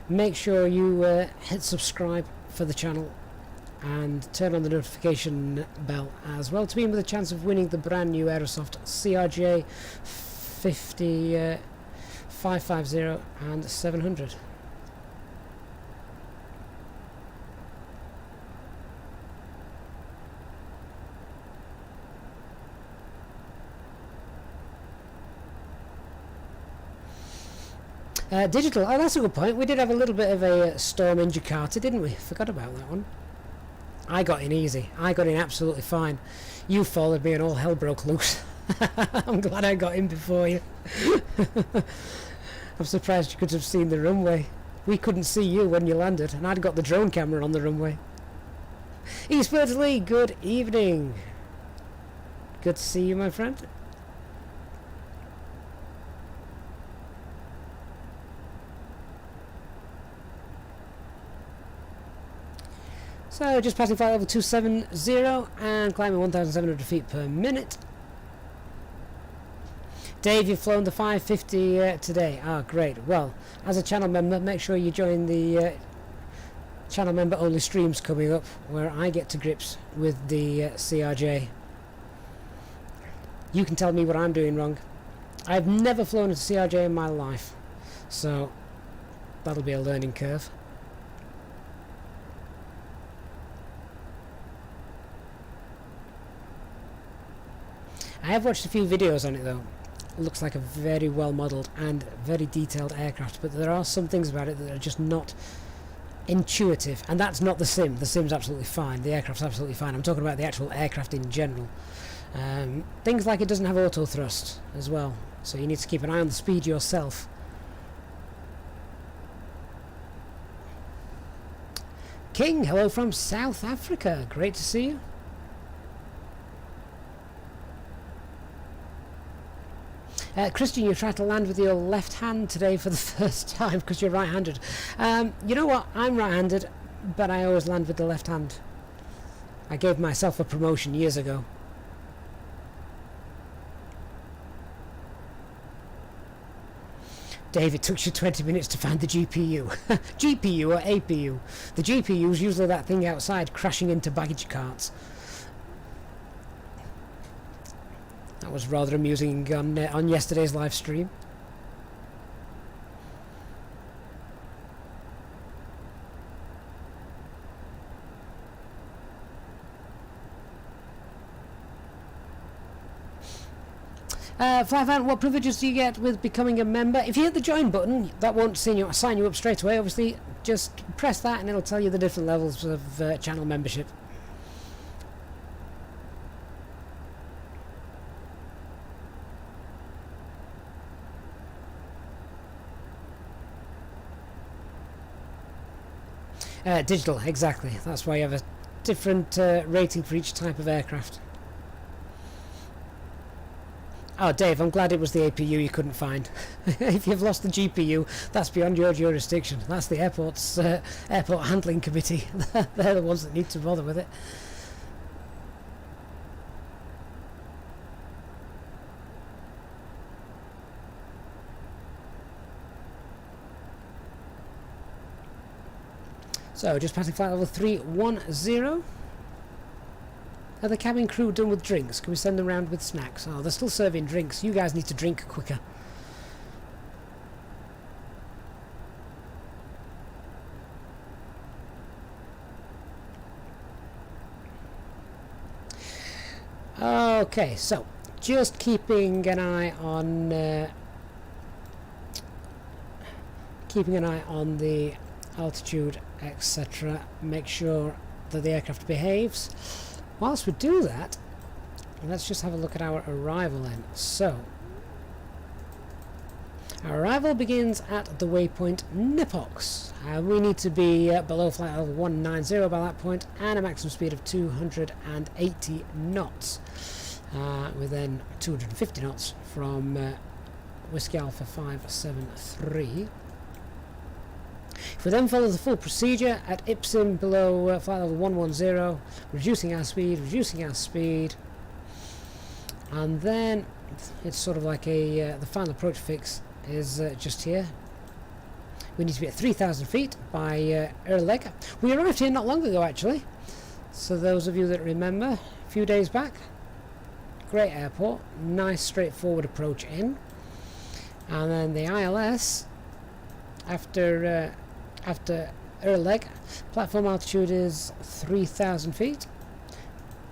make sure you hit subscribe for the channel and turn on the notification bell as well to be in with a chance of winning the brand new Aerosoft CRJ 50, 550 and 700. Digital, oh, that's a good point. We did have a little bit of a storm in Jakarta, didn't we? Forgot about that one. I got in easy. I got in absolutely fine. You followed me and all hell broke loose. I'm glad I got in before you. I'm surprised you could have seen the runway. We couldn't see you when you landed, and I'd got the drone camera on the runway. Eastwards Lee, good evening. Good to see you, my friend. So just passing flight level 270 and climbing 1,700 feet per minute. Dave, you've flown the 550 today. Ah, great. Well, as a channel member, make sure you join the channel member only streams coming up, where I get to grips with the CRJ. You can tell me what I'm doing wrong. I've never flown a CRJ in my life, so that'll be a learning curve. I have watched a few videos on it though. It looks like a very well modelled and very detailed aircraft, but there are some things about it that are just not intuitive, and that's not the sim. The sim's absolutely fine, the aircraft's absolutely fine. I'm talking about the actual aircraft in general. Things like it doesn't have auto thrust as well, so you need to keep an eye on the speed yourself. King, hello from South Africa, great to see you. Christian, you tried to land with your left hand today for the first time because you're right-handed. You know what? I'm right-handed, but I always land with the left hand. I gave myself a promotion years ago. Dave, it took you 20 minutes to find the GPU. GPU or APU. The GPU is usually that thing outside crashing into baggage carts. That was rather amusing on yesterday's live stream. Flyfan, what privileges do you get with becoming a member? If you hit the join button, that won't sign you up straight away. Obviously, just press that and it'll tell you the different levels of channel membership. Digital, exactly. That's why you have a different rating for each type of aircraft. Oh, Dave, I'm glad it was the APU you couldn't find. If you've lost the GPU, that's beyond your jurisdiction. That's the airport's airport handling committee. They're the ones that need to bother with it. So, just passing flight level 310. Are the cabin crew done with drinks? Can we send them around with snacks? Oh, they're still serving drinks. You guys need to drink quicker. Okay, so just keeping an eye on the altitude, etc. Make sure that the aircraft behaves. Whilst we do that, let's just have a look at our arrival then. So, our arrival begins at the waypoint Nipox. We need to be below flight level 190 by that point, and a maximum speed of 280 knots. With then 250 knots from Whiskey Alpha 573. If we then follow the full procedure at IPSIM below flight level 110, reducing our speed, and then it's sort of like the final approach fix is just here. We need to be at 3,000 feet by Erleg. We arrived here not long ago actually, so those of you that remember, a few days back. Great airport, nice straightforward approach in, and then the ILS after Erleg, platform altitude is 3,000 feet.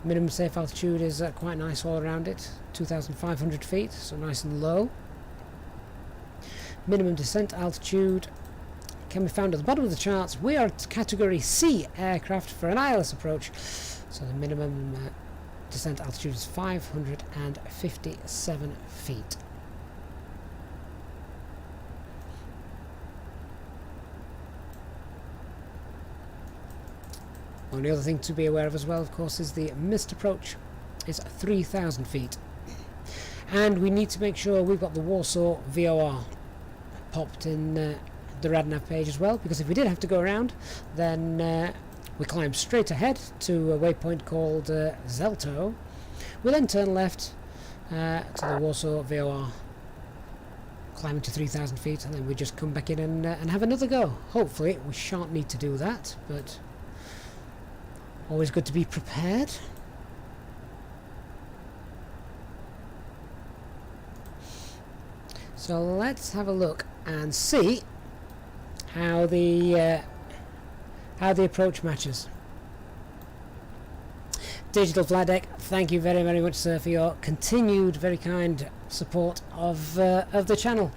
Minimum safe altitude is quite nice all around it, 2,500 feet, so nice and low. Minimum descent altitude can be found at the bottom of the charts. We are category C aircraft for an ILS approach, so the minimum descent altitude is 557 feet. Only other thing to be aware of as well, of course, is the missed approach is 3,000 feet. And we need to make sure we've got the Warsaw VOR popped in the RadNav page as well, because if we did have to go around, then We climb straight ahead to a waypoint called Zelto. We then turn left to the Warsaw VOR, climbing to 3,000 feet, and then we just come back in and have another go. Hopefully we shan't need to do that, but always good to be prepared. So let's have a look and see how the approach matches. Digital Flight Deck, thank you very, very much, sir, for your continued very kind support of the channel.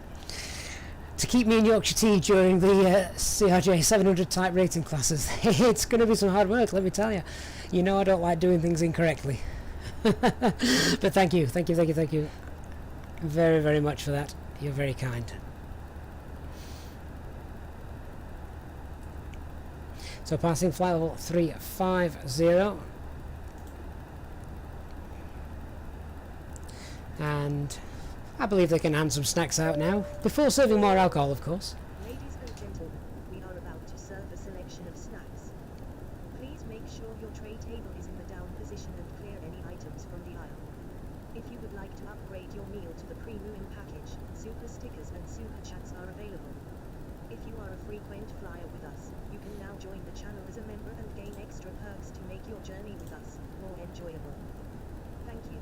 To keep me in Yorkshire tea during the CRJ 700 type rating classes. It's going to be some hard work, let me tell you. You know I don't like doing things incorrectly. But thank you very, very much for that. You're very kind. So passing flight level 350. And I believe they can hand some snacks out now, before serving more alcohol, of course. Ladies and gentlemen, we are about to serve a selection of snacks. Please make sure your tray table is in the down position and clear any items from the aisle. If you would like to upgrade your meal to the premium package, super stickers and super chats are available. If you are a frequent flyer with us, you can now join the channel as a member and gain extra perks to make your journey with us more enjoyable. Thank you.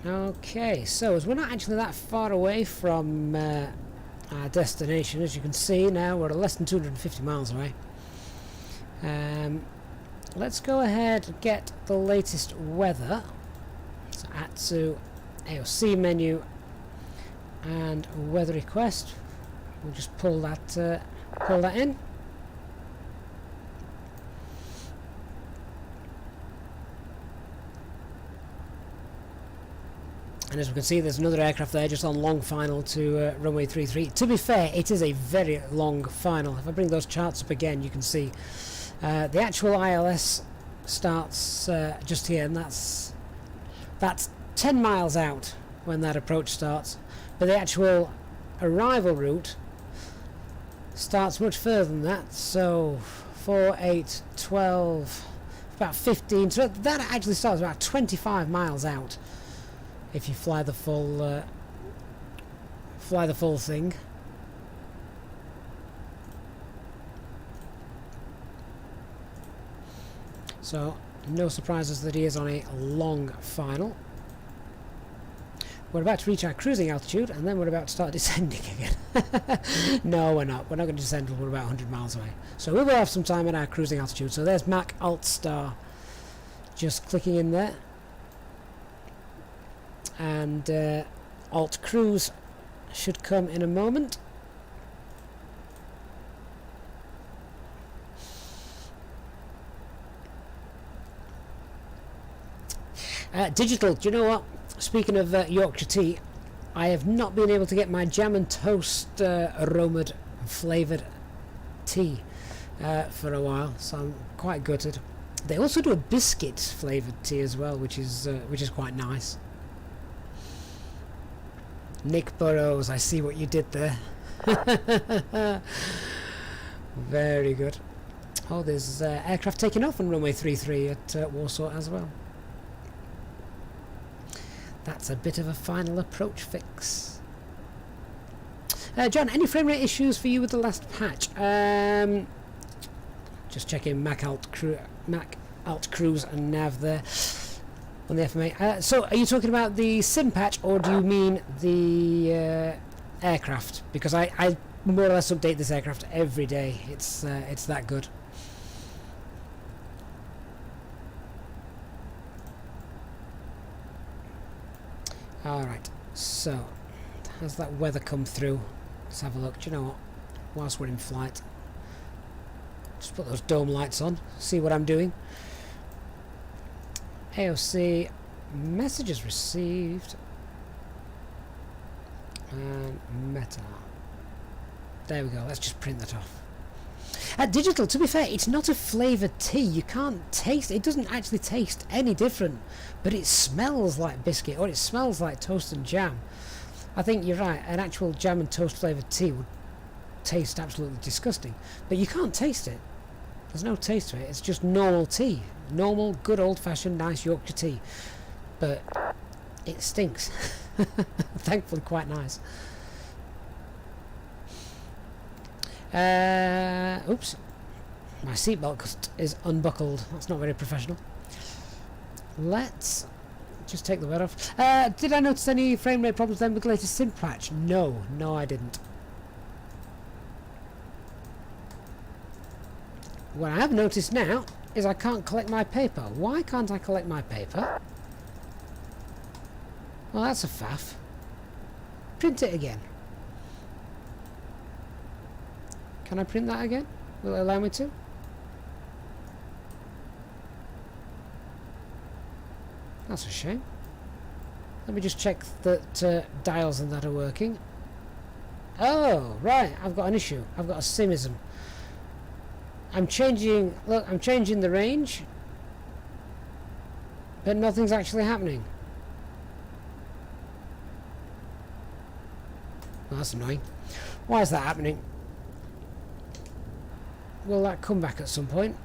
Okay, so as we're not actually that far away from our destination, as you can see now, we're less than 250 miles away. Let's go ahead and get the latest weather. So ATSU AOC menu and weather request. We'll just pull that in. And as we can see, there's another aircraft there just on long final to runway 33. To be fair, it is a very long final. If I bring those charts up again, you can see the actual ILS starts just here, and that's 10 miles out when that approach starts. But the actual arrival route starts much further than that. So 4, 8, 12, about 15. So that actually starts about 25 miles out. If you fly the full thing. So no surprises that he is on a long final. We're about to reach our cruising altitude, and then we're about to start descending again. No, we're not. We're not going to descend until we're about 100 miles away. So we will have some time at our cruising altitude. So there's Mac Alt Star just clicking in there. And Alt Cruise should come in a moment. Digital, do you know what? Speaking of Yorkshire tea, I have not been able to get my jam and toast aromaed flavoured tea for a while, so I'm quite gutted. They also do a biscuit flavoured tea as well, which is quite nice. Nick Burrows, I see what you did there. Very good. Oh, there's aircraft taking off on runway 33 at Warsaw as well. That's a bit of a final approach fix. John, any frame rate issues for you with the last patch? Just checking Mac Alt Cruise and Nav there on the FMA. So are you talking about the sim patch, or do you mean the aircraft? Because I more or less update this aircraft every day. It's that good. Alright, so has that weather come through? Let's have a look. Do you know what? Whilst we're in flight, just put those dome lights on, see what I'm doing. AOC messages received and meta. There we go. Let's just print that off. Digital, to be fair, it's not a flavoured tea. You can't taste it. It doesn't actually taste any different, but it smells like biscuit, or it smells like toast and jam. I think you're right. An actual jam and toast flavoured tea would taste absolutely disgusting. But you can't taste it. There's no taste to it. It's just normal tea. Normal, good old-fashioned, nice Yorkshire tea. But it stinks. Thankfully quite nice. Oops. My seatbelt is unbuckled. That's not very professional. Let's just take the word off. Did I notice any frame rate problems then with the latest sim patch? No, I didn't. What I have noticed now is I can't collect my paper. Why can't I collect my paper? Well, that's a faff. Print it again. Can I print that again? Will it allow me to? That's a shame. Let me just check that dials and that are working. Oh, right. I've got an issue. I've got a simism. I'm changing... Look, I'm changing the range. But nothing's actually happening. Well, that's annoying. Why is that happening? Will that come back at some point?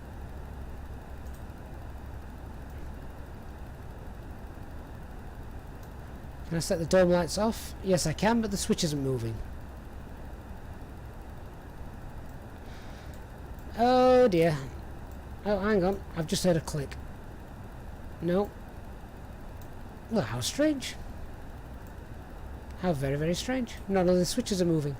Can I set the dome lights off? Yes, I can, but the switch isn't moving. Oh dear. Oh, hang on. I've just heard a click. No. Well, how strange. How very, very strange. None of the switches are moving.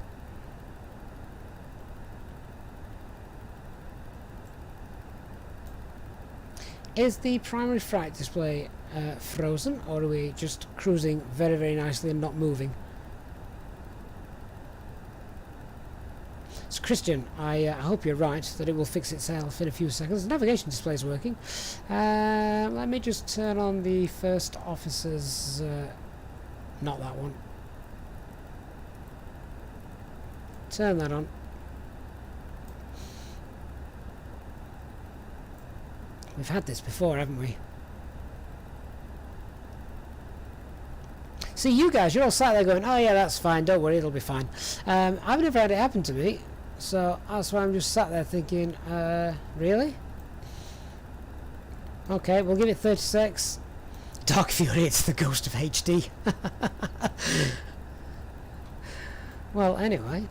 Is the primary flight display frozen, or are we just cruising very, very nicely and not moving? So Christian, I hope you're right that it will fix itself in a few seconds. The navigation display is working. Let me just turn on the first officer's... not that one. Turn that on. We've had this before, haven't we? See, you guys, you're all sat there going, oh yeah, that's fine, don't worry, it'll be fine. I've never had it happen to me, so that's why I'm just sat there thinking, really? Okay, we'll give it 36. Dark Fury, it's the ghost of HD. Well, anyway.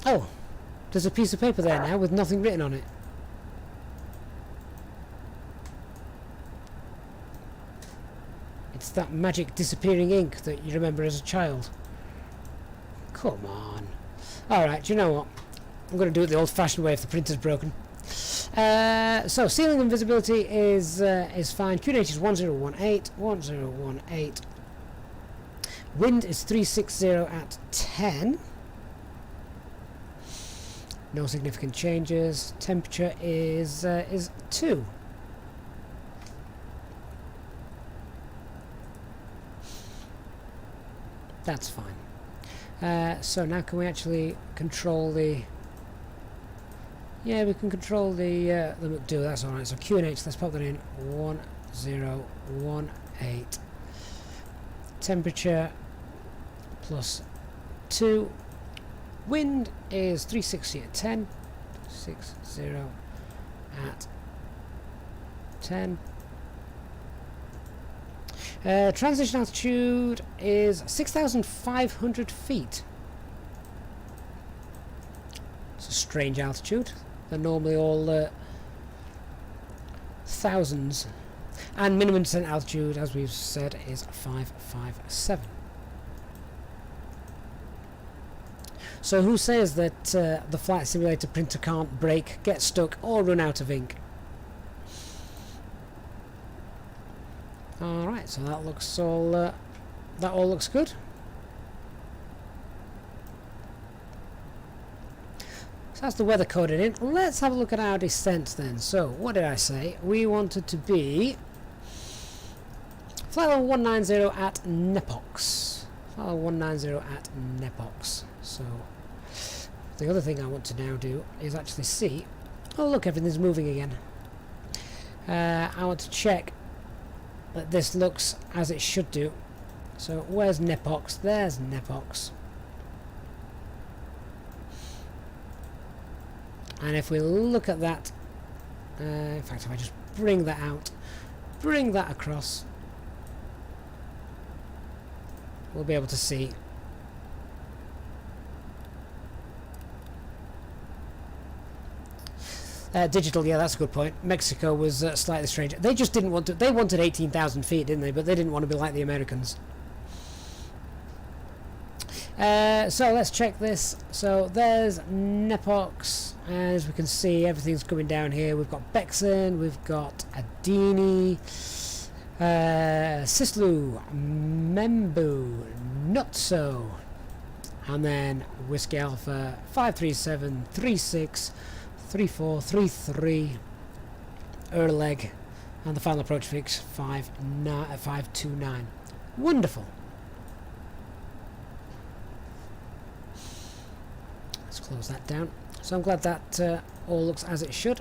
Oh, there's a piece of paper there now with nothing written on it. It's that magic disappearing ink that you remember as a child. Come on. Alright, do you know what? I'm going to do it the old-fashioned way if the printer's broken. So, ceiling and visibility is fine. QNH is 1018. Wind is 360 at 10. No significant changes. Temperature is 2. That's fine. So now can we actually control the... Yeah, we can control the McDo, that's alright. So QNH, let's pop that in. 1018. Temperature +2. Wind is 360 at 10. 60 at 10. Transition altitude is 6,500 feet. It's a strange altitude. They're normally all thousands. And minimum descent altitude, as we've said, is 557. So who says that the flight simulator printer can't break, get stuck, or run out of ink? Alright, so that looks all that all looks good. So that's the weather coded in. Let's have a look at our descent then. So what did I say? We wanted to be flight level 190 at Nepox. Flight level 190 at Nepox. So the other thing I want to now do is actually see. Oh look, everything's moving again. I want to check that this looks as it should do. So where's Nepox? There's Nepox. And if we look at that, in fact, if I just bring that out, bring that across, we'll be able to see. Digital, yeah, that's a good point. Mexico was slightly strange. They just didn't want to. They wanted 18,000 feet, didn't they? But they didn't want to be like the Americans. So let's check this. So there's Nepox. As we can see, everything's coming down here. We've got Bexon, we've got Adini, Sislu, Membu, Nutso, and then Whiskey Alpha 53736. 3433 Erleg, and the final approach fix 529. Wonderful. Let's close that down. So I'm glad that all looks as it should.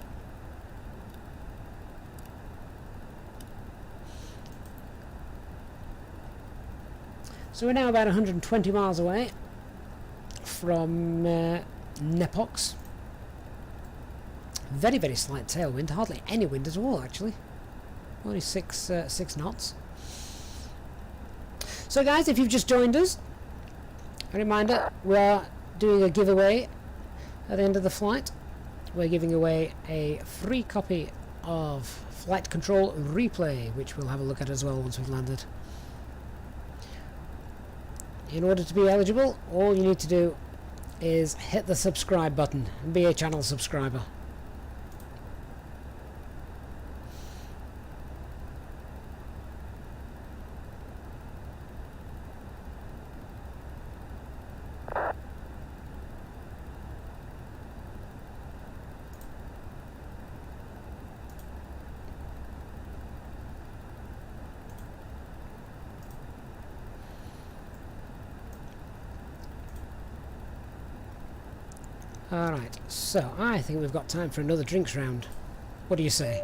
So we're now about 120 miles away from Nepox. Very, very slight tailwind, hardly any wind at all actually. Only 6 knots. So guys, if you've just joined us, a reminder, we are doing a giveaway at the end of the flight. We're giving away a free copy of Flight Control Replay, which we'll have a look at as well once we've landed. In order to be eligible, all you need to do is hit the subscribe button and be a channel subscriber. Alright, so I think we've got time for another drinks round. What do you say?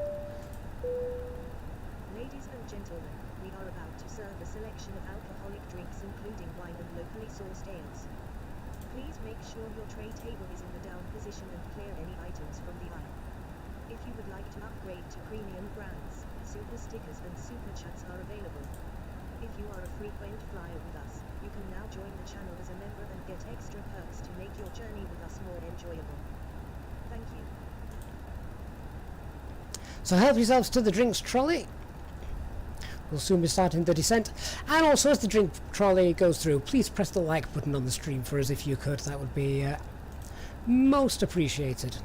Ladies and gentlemen, we are about to serve a selection of alcoholic drinks including wine and locally sourced ales. Please make sure your tray table is in the down position and clear any items from the aisle. If you would like to upgrade to premium brands, super stickers and super chats are available. If you are a frequent flyer with us, you can now join the channel as a member and get extra perks to make your journey with us more enjoyable. Thank you. So help yourselves to the drinks trolley. We'll soon be starting the descent. And also, as the drink trolley goes through, please press the like button on the stream for us if you could. That would be most appreciated.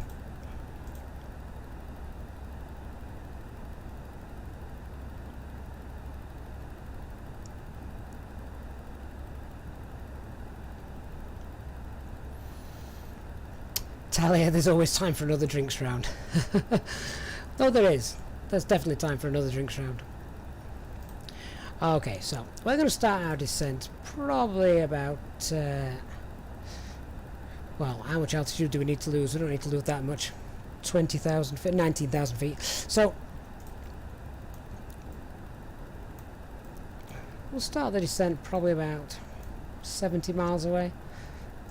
Talia, there's always time for another drinks round. Oh, there is. There's definitely time for another drinks round. Okay, so we're going to start our descent probably about... well, how much altitude do we need to lose? We don't need to lose that much. 20,000 feet, 19,000 feet. So we'll start the descent probably about 70 miles away.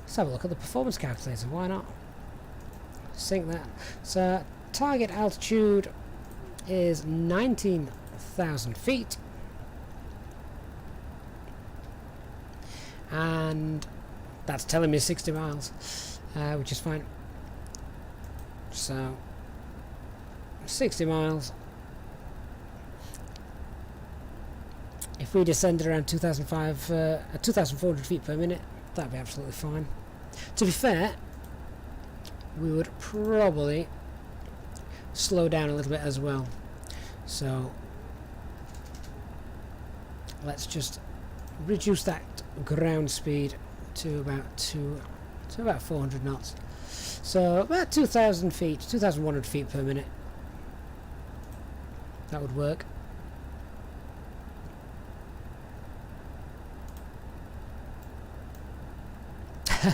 Let's have a look at the performance calculator. Why not? Sync that. So target altitude is 19,000 feet, and that's telling me 60 miles, which is fine. So 60 miles. If we descended around 2,400 feet per minute, that'd be absolutely fine. To be fair, we would probably slow down a little bit as well. So let's just reduce that ground speed to about 400 knots. So about 2,000 feet, 2,100 feet per minute. That would work.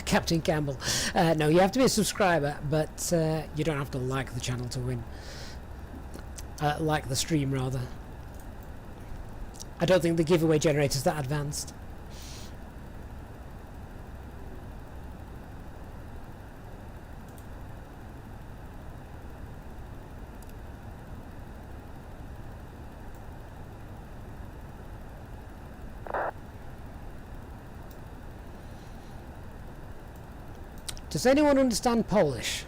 Captain Campbell. No, you have to be a subscriber, but you don't have to like the channel to win. Like the stream, rather. I don't think the giveaway generator's that advanced. Does anyone understand Polish?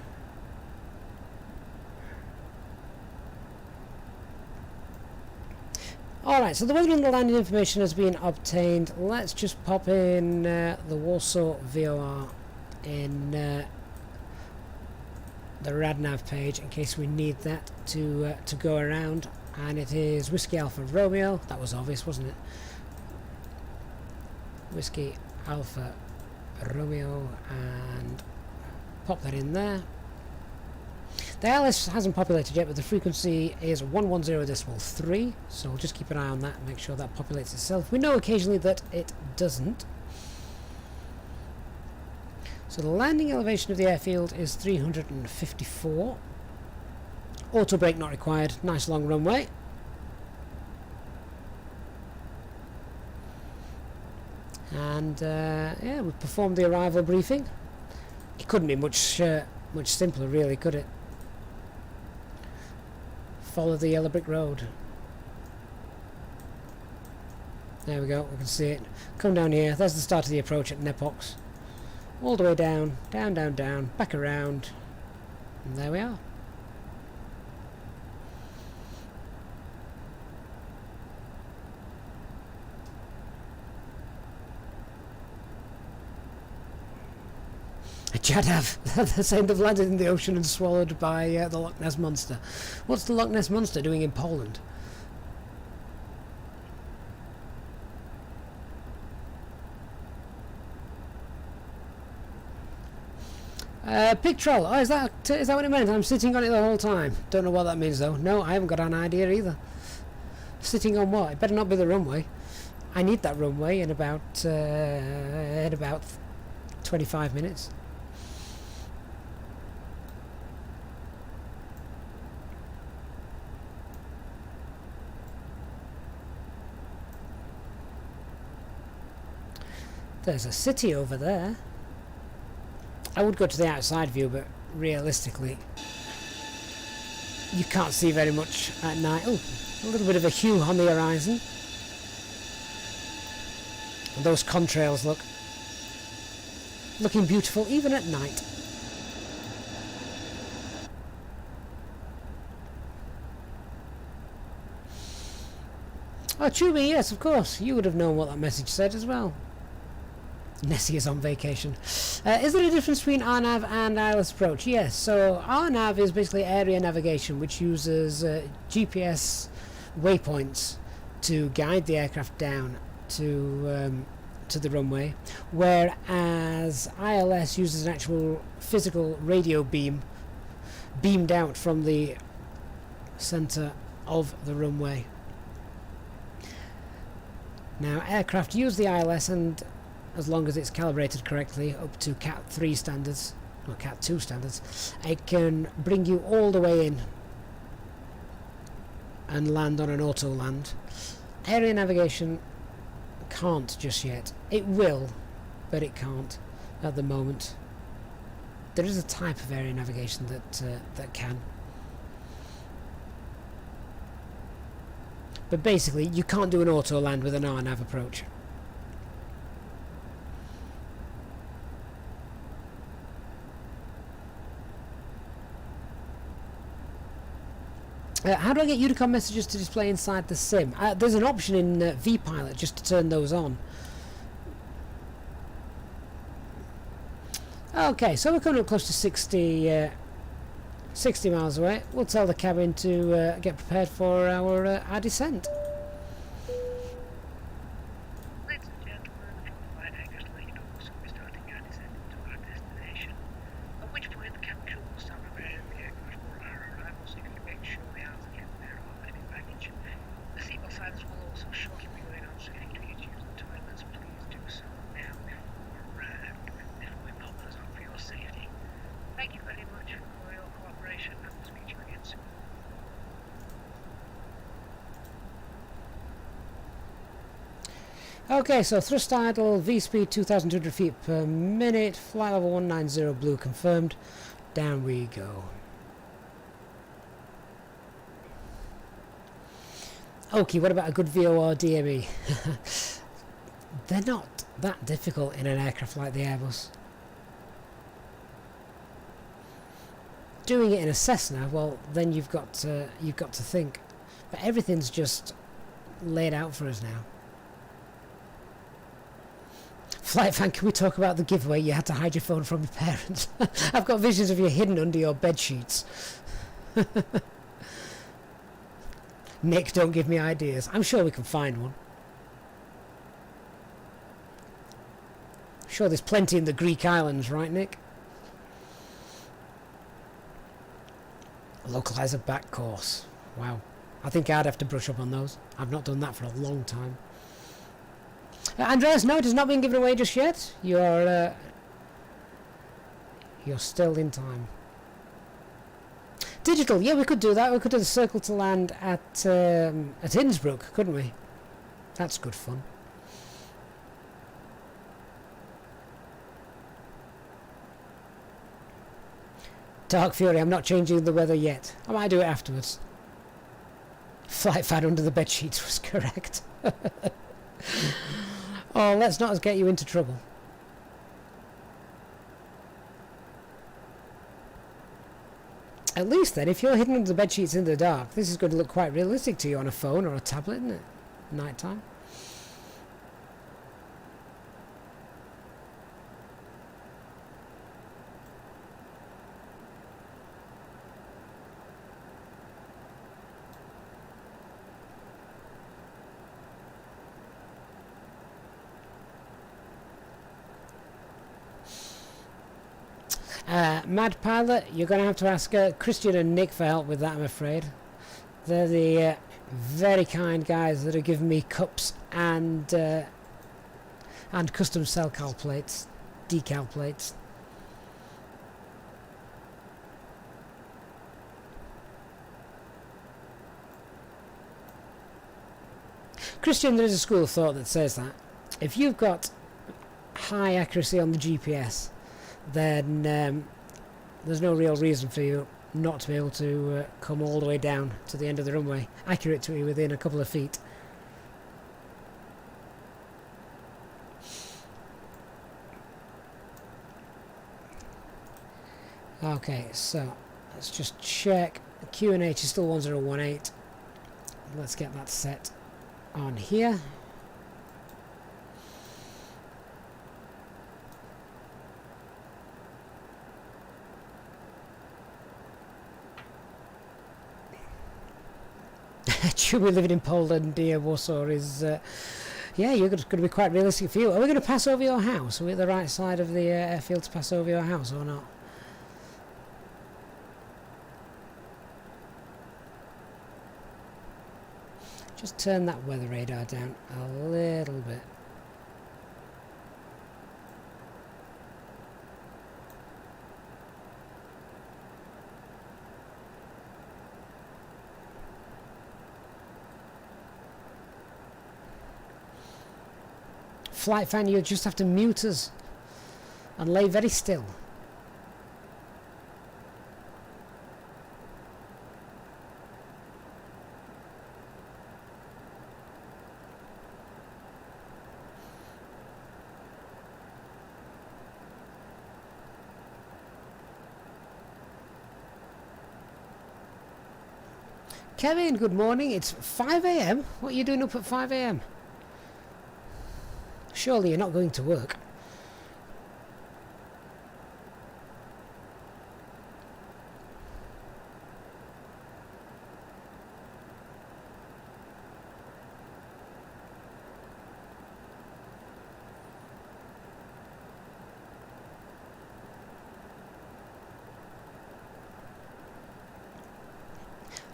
Alright, so the weather and the landing information has been obtained. Let's just pop in the Warsaw VOR in the RadNav page in case we need that to go around. And it is Whiskey Alpha Romeo. That was obvious, wasn't it? Whiskey Alpha Romeo, and pop that in there. The ILS hasn't populated yet, but the frequency is 110.3, so we'll just keep an eye on that and make sure that populates itself. We know occasionally that it doesn't. So the landing elevation of the airfield is 354. Auto brake not required. Nice long runway. And yeah, we performed the arrival briefing. It couldn't be much simpler, really, could it? Follow the yellow brick road. There we go, we can see it. Come down here, there's the start of the approach at Nepox. All the way down, down, down, down, back around. And there we are. Jadav, they're saying they've landed in the ocean and swallowed by the Loch Ness Monster. What's the Loch Ness Monster doing in Poland? Pig troll. Oh, is that what it meant? I'm sitting on it the whole time. Don't know what that means though. No, I haven't got an idea either. Sitting on what? It better not be the runway. I need that runway in about 25 minutes. There's a city over there. I would go to the outside view, but realistically you can't see very much at night. Oh, a little bit of a hue on the horizon. And those contrails looking beautiful even at night. Oh, Chubby, yes, of course. You would have known what that message said as well. Nessie is on vacation. Is there a difference between RNAV and ILS approach? Yes, so RNAV is basically area navigation, which uses GPS waypoints to guide the aircraft down to the runway, whereas ILS uses an actual physical radio beam beamed out from the center of the runway. Now, aircraft use the ILS, and as long as it's calibrated correctly up to Cat 3 standards, or Cat 2 standards, it can bring you all the way in and land on an auto land. Area navigation can't just yet. It will, but it can't at the moment. There is a type of area navigation that can. But basically, you can't do an auto land with an RNAV approach. How do I get Unicom messages to display inside the sim? There's an option in vPilot just to turn those on. Okay, so we're coming up close to 60 miles away. We'll tell the cabin to get prepared for our descent. Ladies and gentlemen, from the flight hangars to let you know we'll soon be starting our descent to our destination. At which point the cabin crew will start preparing the aircraft for our arrival, so you can make sure the arms are kept there of any baggage. The seatbelt signs will also shortly be going on, so if you need to use the toilets, please do so now before we pop those on for your safety. Thank you very much for your cooperation, and we'll speak to you again soon. Okay, so thrust idle, V-speed 2,200 feet per minute, flight level 190 blue confirmed. Down we go. Okay, what about a good VOR DME? They're not that difficult in an aircraft like the Airbus. Doing it in a Cessna, well, then you've got to think. But everything's just laid out for us now. Flight fan, can we talk about the giveaway you had to hide your phone from your parents? I've got visions of you hidden under your bed sheets. Nick, don't give me ideas. I'm sure we can find one. I'm sure there's plenty in the Greek islands, right, Nick? Localizer back course. Wow. I think I'd have to brush up on those. I've not done that for a long time. Andreas, no, it has not been given away just yet. You're still in time. Digital, yeah, we could do that. We could do the circle to land at Innsbruck, couldn't we? That's good fun. Dark Fury, I'm not changing the weather yet. I might do it afterwards. Flight fan under the bed sheets was correct. Oh, let's not get you into trouble. At least then, if you're hidden under the bed sheets in the dark, this is going to look quite realistic to you on a phone or a tablet, isn't it? Night time. Mad Pilot, you're going to have to ask Christian and Nick for help with that, I'm afraid. They're the very kind guys that are giving me cups and custom decal plates. Christian, there is a school of thought that says that if you've got high accuracy on the GPS, then there's no real reason for you not to be able to come all the way down to the end of the runway, accurate to you within a couple of feet. Okay, so let's just check. QNH is still 1018. Let's get that set on here. Chubby living in Poland, dear Warsaw, is yeah, you're going to be quite realistic for you. Are we going to pass over your house? Are we at the right side of the airfield to pass over your house or not? Just turn that weather radar down a little bit. Flight fan, you just have to mute us and lay very still. Kevin, good morning. It's 5 AM. What are you doing up at 5 AM? Surely you're not going to work.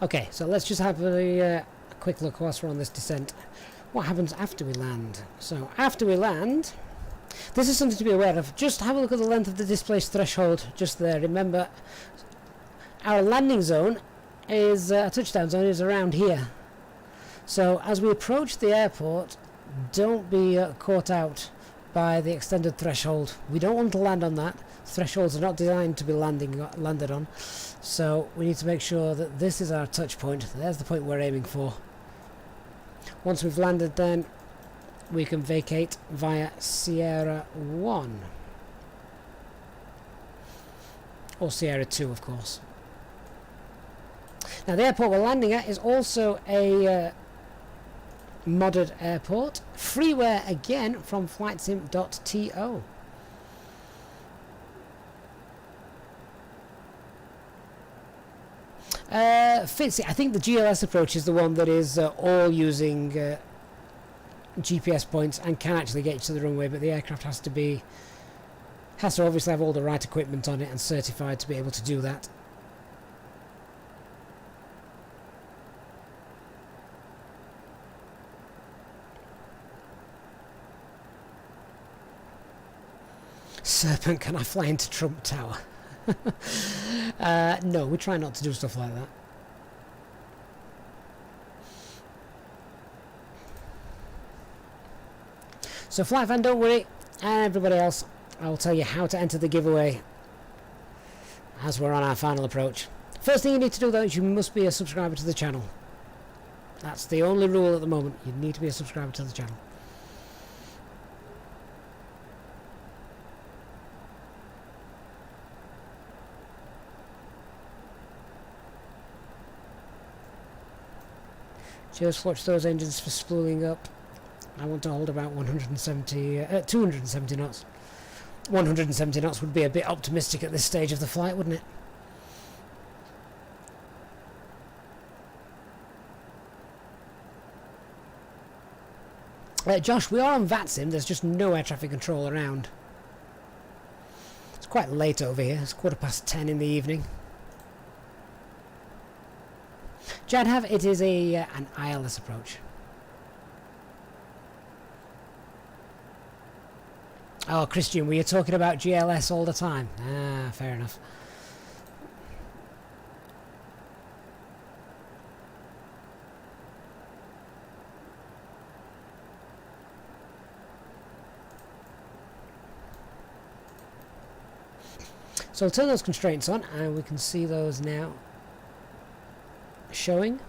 Okay, so let's just have a quick look whilst we're on this descent. What happens after we land? So after we land, this is something to be aware of. Just have a look at the length of the displaced threshold just there. Remember, our landing zone is, touchdown zone is around here. So as we approach the airport, don't be caught out by the extended threshold. We don't want to land on that. Thresholds are not designed to be landed on, so we need to make sure that this is our touch point. There's the point we're aiming for. Once we've landed, then we can vacate via Sierra 1 or Sierra 2, of course. Now the airport we're landing at is also a modded airport. Freeware again from flightsim.to. Fitzy, I think the GLS approach is the one that is all using GPS points and can actually get you to the runway, but the aircraft has to obviously have all the right equipment on it and certified to be able to do that. Serpent, can I fly into Trump Tower? No, we try not to do stuff like that. So Flight Fan, don't worry, and everybody else, I will tell you how to enter the giveaway as we're on our final approach. First thing you need to do though is you must be a subscriber to the channel. That's the only rule at the moment. You need to be a subscriber to the channel. Just watch those engines for spooling up. I want to hold about 270 knots. 170 knots would be a bit optimistic at this stage of the flight, wouldn't it? Josh, we are on VATSIM. There's just no air traffic control around. It's quite late over here. It's 10:15 in the evening. Jadhav, it is an ILS approach. Oh, Christian, were you talking about GLS all the time? Ah, fair enough. So I'll turn those constraints on and we can see those now showing.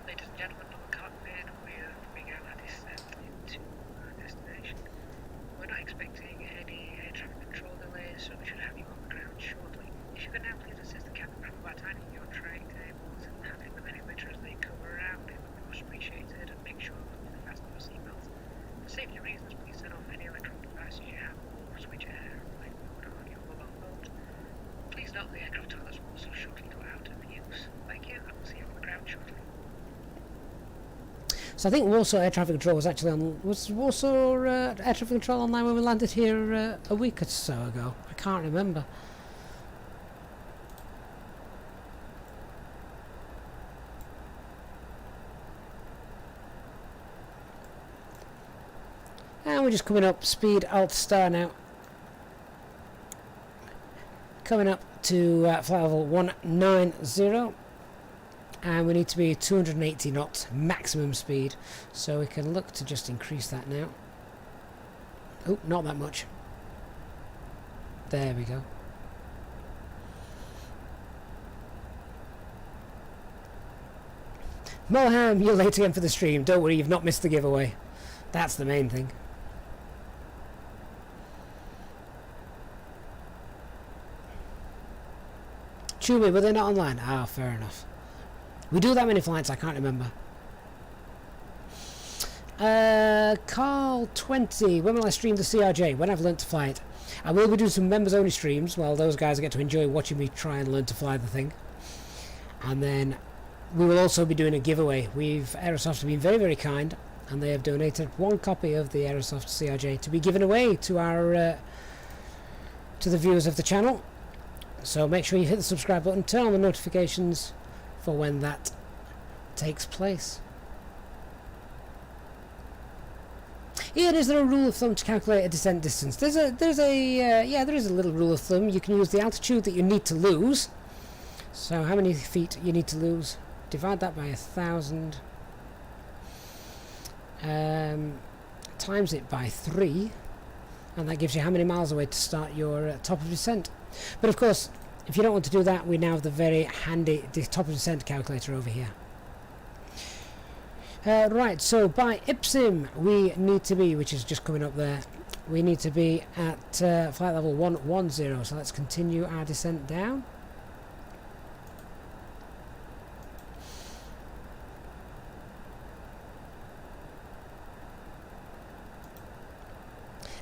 Ladies and gentlemen, on the cockpit, we're being out our descent into our destination. We're not expecting any air traffic control delays, so we should have you on the ground shortly. If you can now please assist the cabin crew by tightening your tray tables and handling them any litter as they cover around, it would be much appreciated, and make sure that you fasten your seatbelts. For safety reasons, please turn off any electronic devices you have or switch air like mode on your mobile phone. Please note the aircraft toilets will also shortly go out of use. Thank you, and we'll see you on the ground shortly. So I think Warsaw air traffic control was actually on. Was Warsaw air traffic control online when we landed here a week or so ago? I can't remember. And we're just coming up, speed Alt Star now. Coming up to flight level 190. And we need to be 280 knots maximum speed. So we can look to just increase that now. Oh, not that much. There we go. Moham, you're late again for the stream. Don't worry, you've not missed the giveaway. That's the main thing. Chewie, were they not online? Ah, fair enough. We do that many flights, I can't remember. Carl 20, when will I stream the CRJ? When I've learnt to fly it. I will be doing some members only streams while those guys get to enjoy watching me try and learn to fly the thing. And then we will also be doing a giveaway. Aerosoft have been very, very kind, and they have donated one copy of the Aerosoft CRJ to be given away to our to the viewers of the channel. So make sure you hit the subscribe button, turn on the notifications for when that takes place. Ian, is there a rule of thumb to calculate a descent distance? There is a little rule of thumb. You can use the altitude that you need to lose. So how many feet you need to lose? Divide that by 1,000. Times it by 3, and that gives you how many miles away to start your top of descent. But of course, if you don't want to do that, we now have the very handy top of descent calculator over here. Right, so by IPSIM we need to be, which is just coming up there, we need to be at flight level 110. So let's continue our descent down.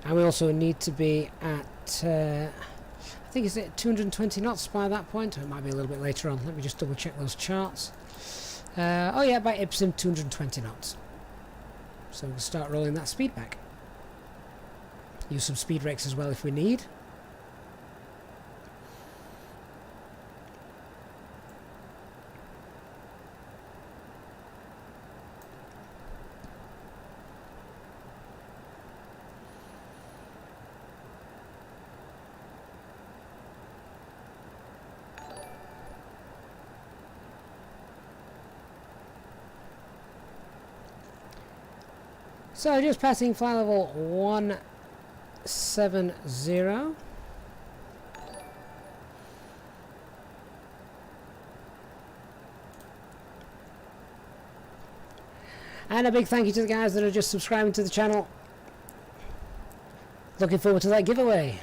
And we also need to be at, I think it's at 220 knots by that point. It might be a little bit later on. Let me just double check those charts. Oh yeah, by IPSIM 220 knots. So we'll start rolling that speed back. Use some speed brakes as well if we need. So just passing flight level 170. And a big thank you to the guys that are just subscribing to the channel. Looking forward to that giveaway.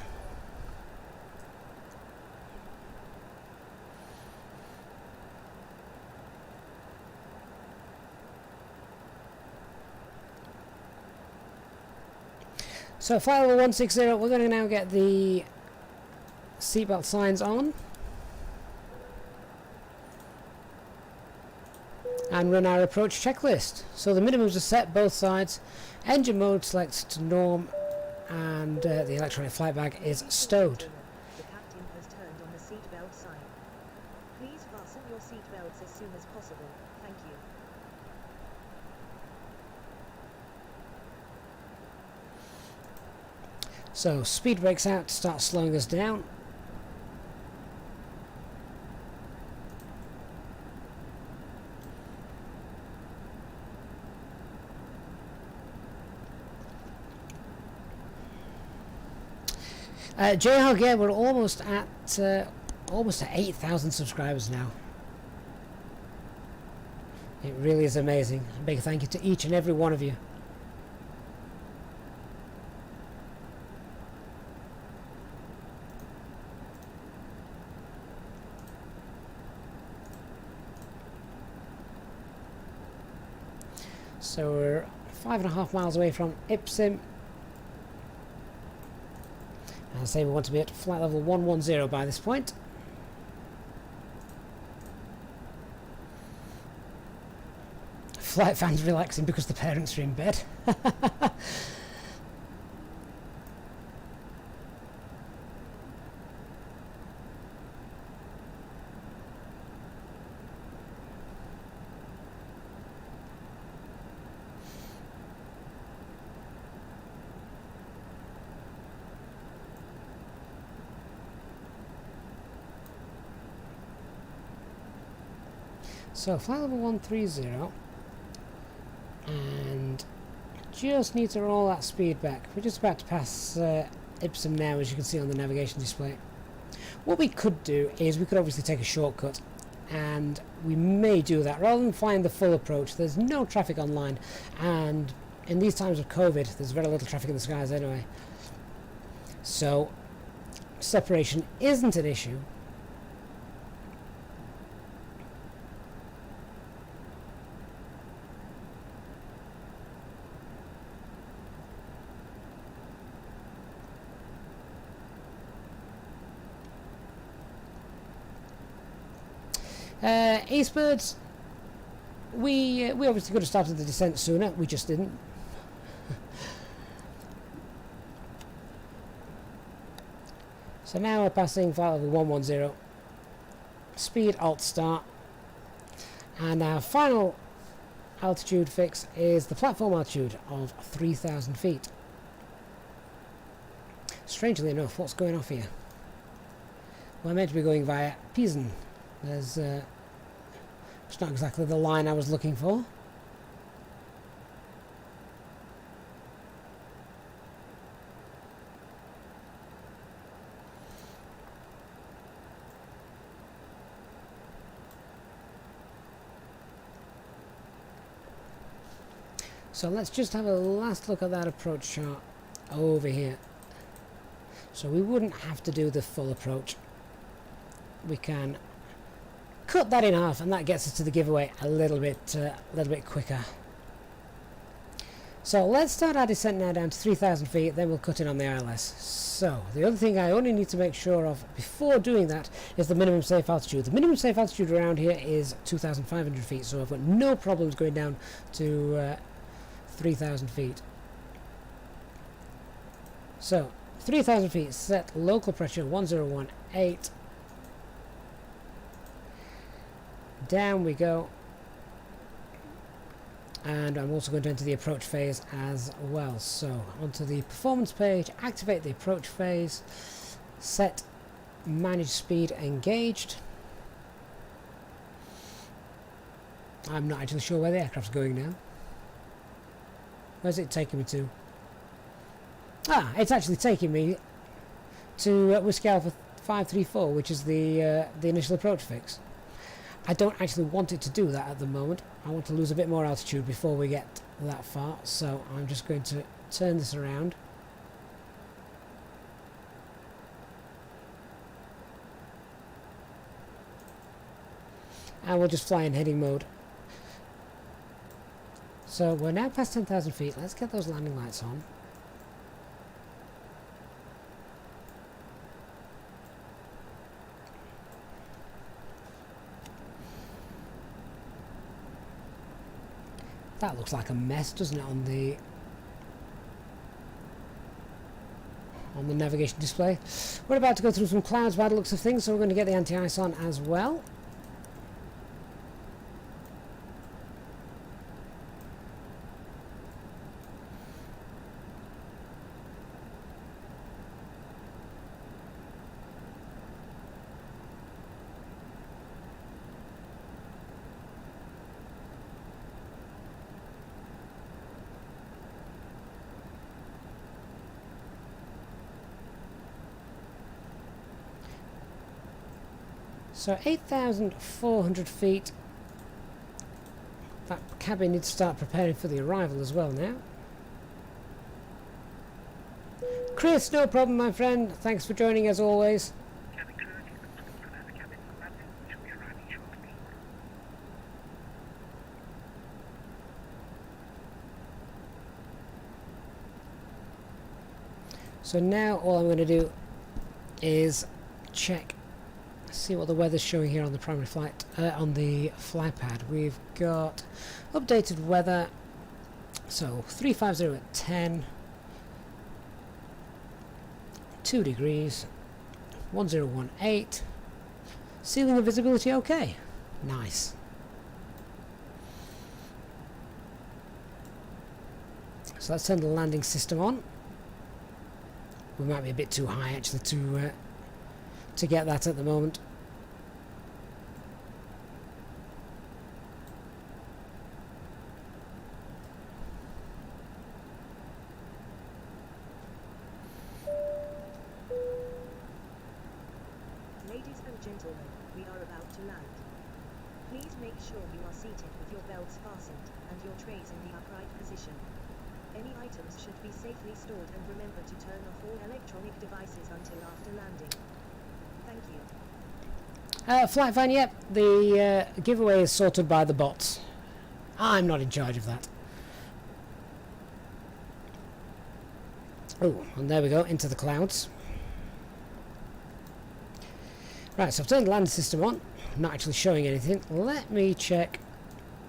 So flight level 160, we're going to now get the seatbelt signs on and run our approach checklist. So the minimums are set both sides, engine mode selected to norm, and the electronic flight bag is stowed. The captain has turned on the seatbelt sign. Please fasten your seatbelts as soon as possible. Thank you. So speed brakes out to start slowing us down. Jayhog, yeah, we're almost at 8,000 subscribers now. It really is amazing. A big thank you to each and every one of you. So we're 5.5 miles away from IPSIM. And I say we want to be at flight level 110 by this point. Flight fans relaxing because the parents are in bed. So flight level 130, and just need to roll that speed back. We're just about to pass IPSIM now, as you can see on the navigation display. What we could do is we could obviously take a shortcut, and we may do that rather than flying the full approach. There's no traffic online, and in these times of COVID there's very little traffic in the skies anyway, so separation isn't an issue. Eastbirds, we obviously could have started the descent sooner, we just didn't. So now we're passing flight level 110, speed alt start, and our final altitude fix is the platform altitude of 3,000 feet. Strangely enough, what's going off here? Well, I'm meant to be going via Pisen. There's it's not exactly the line I was looking for. So let's just have a last look at that approach chart over here. So we wouldn't have to do the full approach. We can cut that in half, and that gets us to the giveaway a little bit quicker. So let's start our descent now down to 3,000 feet, then we'll cut in on the ILS. So the other thing I only need to make sure of before doing that is the minimum safe altitude. The minimum safe altitude around here is 2,500 feet, so I've got no problems going down to 3,000 feet. So 3,000 feet, set local pressure 1018. Down we go. And I'm also going to enter the approach phase as well. So onto the performance page, activate the approach phase, set manage speed engaged. I'm not actually sure where the aircraft's going now. Where's it taking me to? Ah, it's actually taking me to Whiskey Alpha 534, which is the initial approach fix. I don't actually want it to do that at the moment. I want to lose a bit more altitude before we get that far, so I'm just going to turn this around. And we'll just fly in heading mode. So we're now past 10,000 feet. Let's get those landing lights on. That looks like a mess, doesn't it, on the navigation display. We're about to go through some clouds by the looks of things, so we're going to get the anti-ice on as well. So 8,400 feet. That cabin needs to start preparing for the arrival as well now. Chris, no problem, my friend. Thanks for joining as always. Cabin crew, prepare the cabin for landing, which will be arriving shortly. So now all I'm going to do is check, see what the weather's showing here on the primary flight, on the flypad. We've got updated weather, so 350 at 10, 2 degrees, 1018, ceiling and visibility okay, nice. So let's turn the landing system on. We might be a bit too high actually to get that at the moment. Ladies and gentlemen, we are about to land. Please make sure you are seated with your belts fastened and your trays in the upright position. Any items should be safely stored, and remember to turn off all electronic devices until after landing. Thank you. Flight van, yep, the giveaway is sorted by the bots. I'm not in charge of that. Oh, and there we go, into the clouds. Right, so I've turned the landing system on. I'm not actually showing anything. Let me check.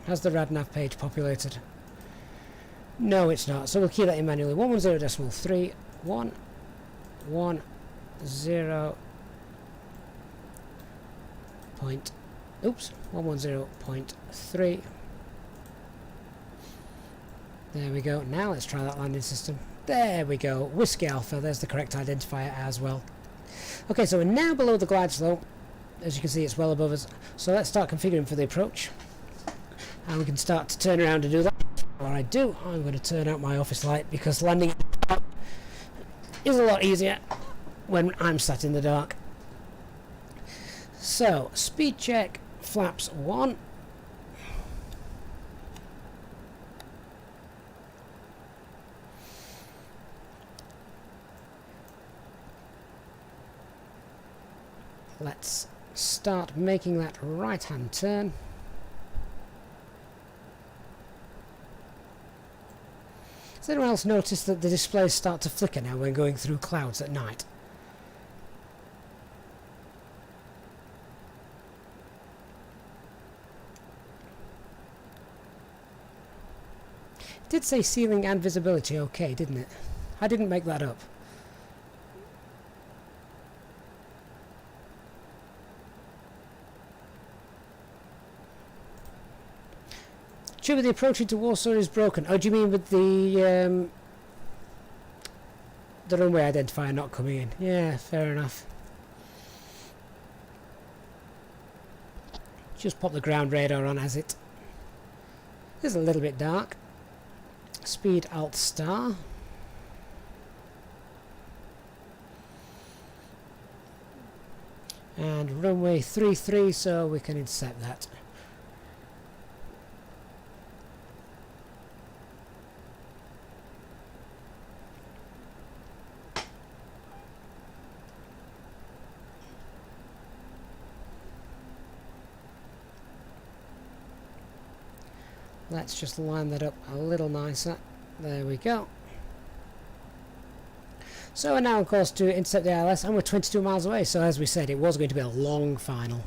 Has the RadNav page populated? No, it's not. So we'll key that in manually. 110.3, 110. Oops, 110.3. There we go. Now let's try that landing system. There we go. Whiskey Alpha. There's the correct identifier as well. Okay, so we're now below the glide slope. As you can see, it's well above us. So let's start configuring for the approach. And we can start to turn around and do that. Before I do, I'm going to turn out my office light because landing is a lot easier when I'm sat in the dark. So, speed check, flaps 1. Let's start making that right hand turn. Has anyone else noticed that the displays start to flicker now when going through clouds at night? It did say ceiling and visibility okay, didn't it? I didn't make that up. With the approach into Warsaw is broken. Oh, do you mean with the runway identifier not coming in? Yeah, fair enough. Just pop the ground radar on as it is a little bit dark. Speed Alt Star. And runway 33, so we can intercept that. Let's just line that up a little nicer. There we go. So we're now on course to intercept the ILS, and we're 22 miles away, so as we said, it was going to be a long final.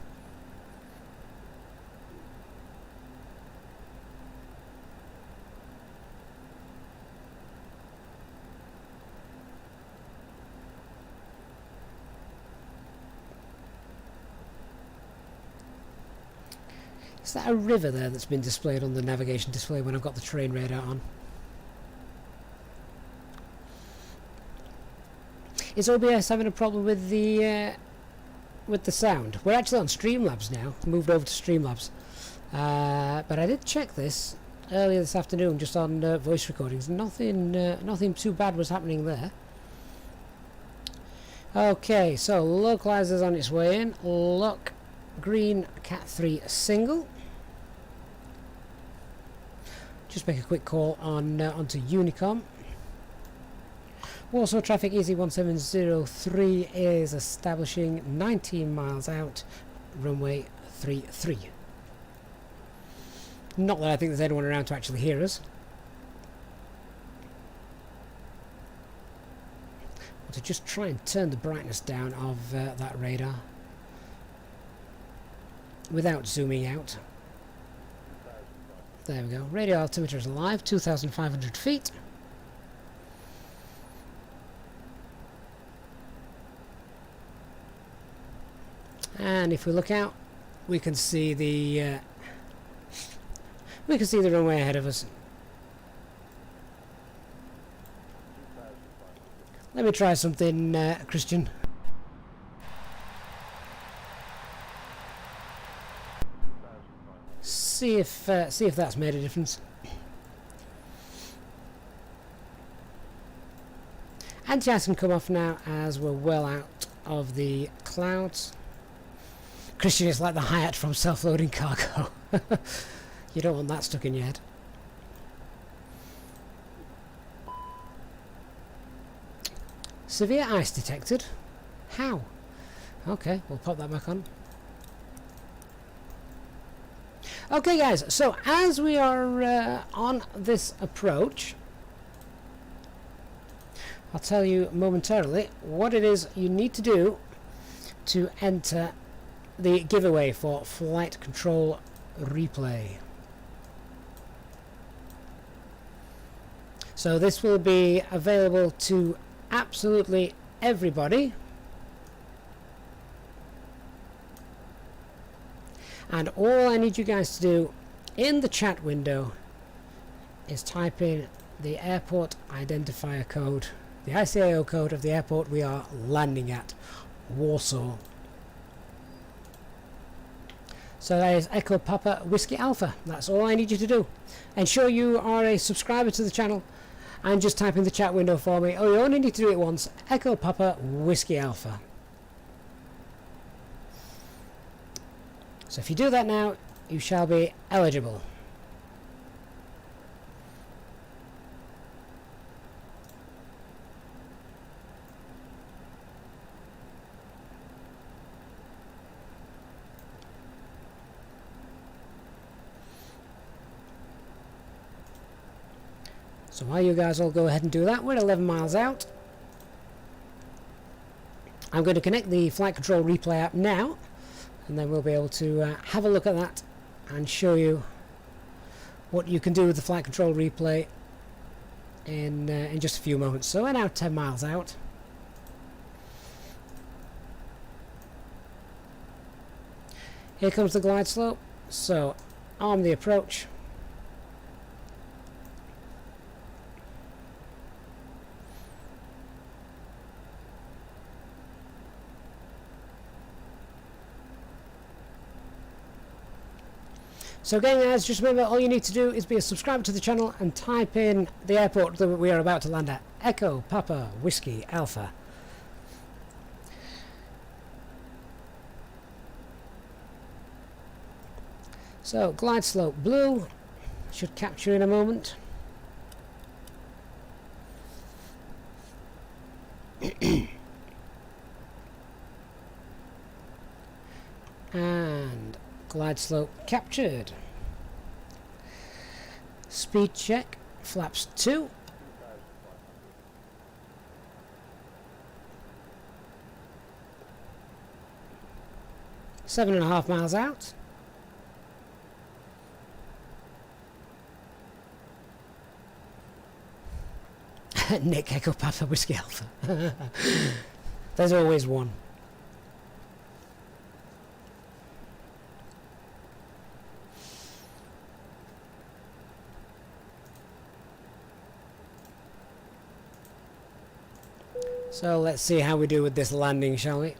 Is that a river there that's been displayed on the navigation display when I've got the terrain radar on? Is OBS having a problem with the sound? We're actually on Streamlabs now. Moved over to Streamlabs, but I did check this earlier this afternoon, just on voice recordings. Nothing too bad was happening there. Okay, so localizer's on its way in. Look, green Cat 3 single. Just make a quick call on onto Unicom. Warsaw traffic Easy1703 is establishing 19 miles out, runway 33. Not that I think there's anyone around to actually hear us. But to just try and turn the brightness down of that radar without zooming out. There we go. Radio altimeter is alive, 2,500 feet. And if we look out, we can see the runway ahead of us. Let me try something, Christian. See if that's made a difference. Anti-ice can come off now as we're well out of the clouds. Christian is like the Hyatt from self-loading cargo. You don't want that stuck in your head. Severe ice detected. How? Okay, we'll pop that back on. Okay guys, so as we are on this approach, I'll tell you momentarily what it is you need to do to enter the giveaway for flight control replay. So this will be available to absolutely everybody, and all I need you guys to do in the chat window is type in the airport identifier code, the ICAO code of the airport we are landing at, Warsaw. So that is Echo Papa Whiskey Alpha. That's all I need you to do. Ensure you are a subscriber to the channel and just type in the chat window for me. Oh, you only need to do it once. Echo Papa Whiskey Alpha. So if you do that now, you shall be eligible. So while you guys all go ahead and do that, we're 11 miles out. I'm going to connect the flight control replay app now, and then we'll be able to have a look at that and show you what you can do with the flight control replay in just a few moments. So we're now 10 miles out. Here comes the glide slope. So arm the approach. So again guys, just remember all you need to do is be a subscriber to the channel and type in the airport that we are about to land at, Echo Papa Whiskey Alpha. So glide slope blue, should capture in a moment. And glide slope captured. Speed check, flaps 2. Seven and a half miles out. Nick Echo Papa Whiskey Alpha. There's always one. So let's see how we do with this landing, shall we?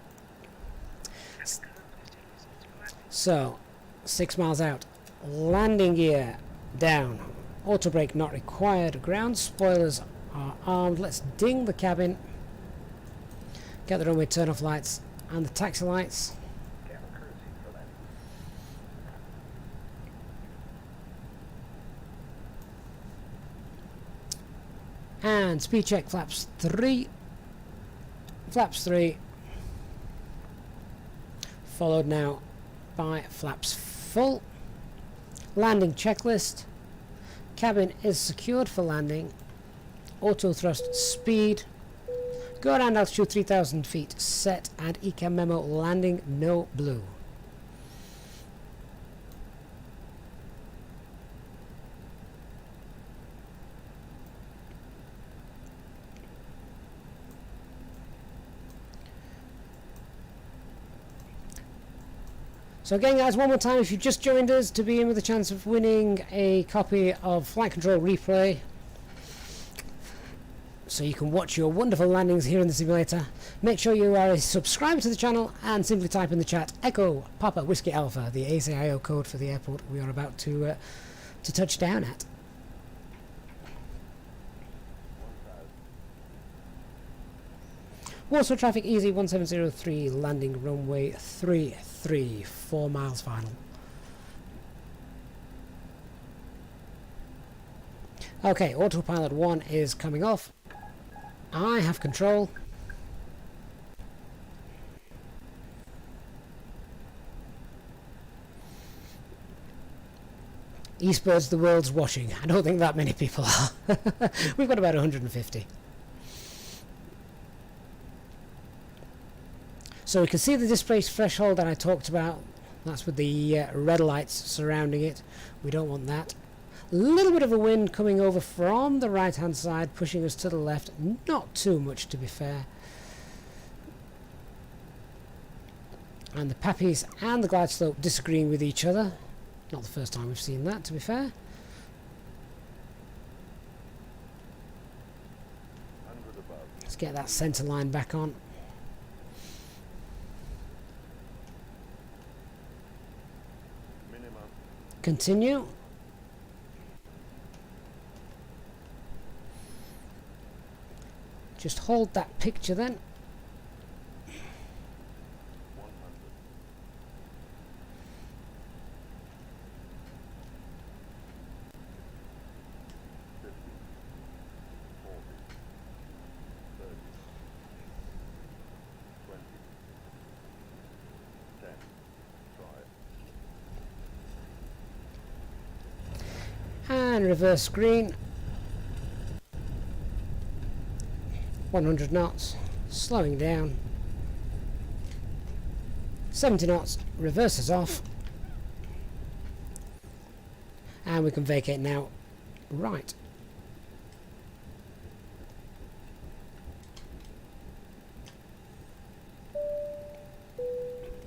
So 6 miles out, landing gear down, auto brake not required, ground spoilers are armed. Let's ding the cabin, get the runway turn off lights and the taxi lights. And speed check, flaps 3. Flaps 3, followed now by flaps full. Landing checklist. Cabin is secured for landing. Auto thrust speed. Go around altitude 3,000 feet set and ECAM memo landing no blue. So again guys, one more time, if you just joined us, to be in with a chance of winning a copy of Flight Control Replay, so you can watch your wonderful landings here in the simulator, make sure you are a subscriber to the channel and simply type in the chat Echo Papa Whiskey Alpha, the ACIO code for the airport we are about to touch down at. Warsaw traffic easy 1703, landing runway 33, 4 miles final. Okay, autopilot 1 is coming off. I have control. Eastbird's the world's watching. I don't think that many people are. We've got about 150. So we can see the displaced threshold that I talked about. That's with the red lights surrounding it. We don't want that. A little bit of a wind coming over from the right hand side, pushing us to the left. Not too much, to be fair. And the Pappies and the glide slope disagreeing with each other. Not the first time we've seen that, to be fair. get that centre line back on. Continue. Just hold that picture then. And reverse screen. 100 knots, slowing down. 70 knots, reverses off. And we can vacate now. Right.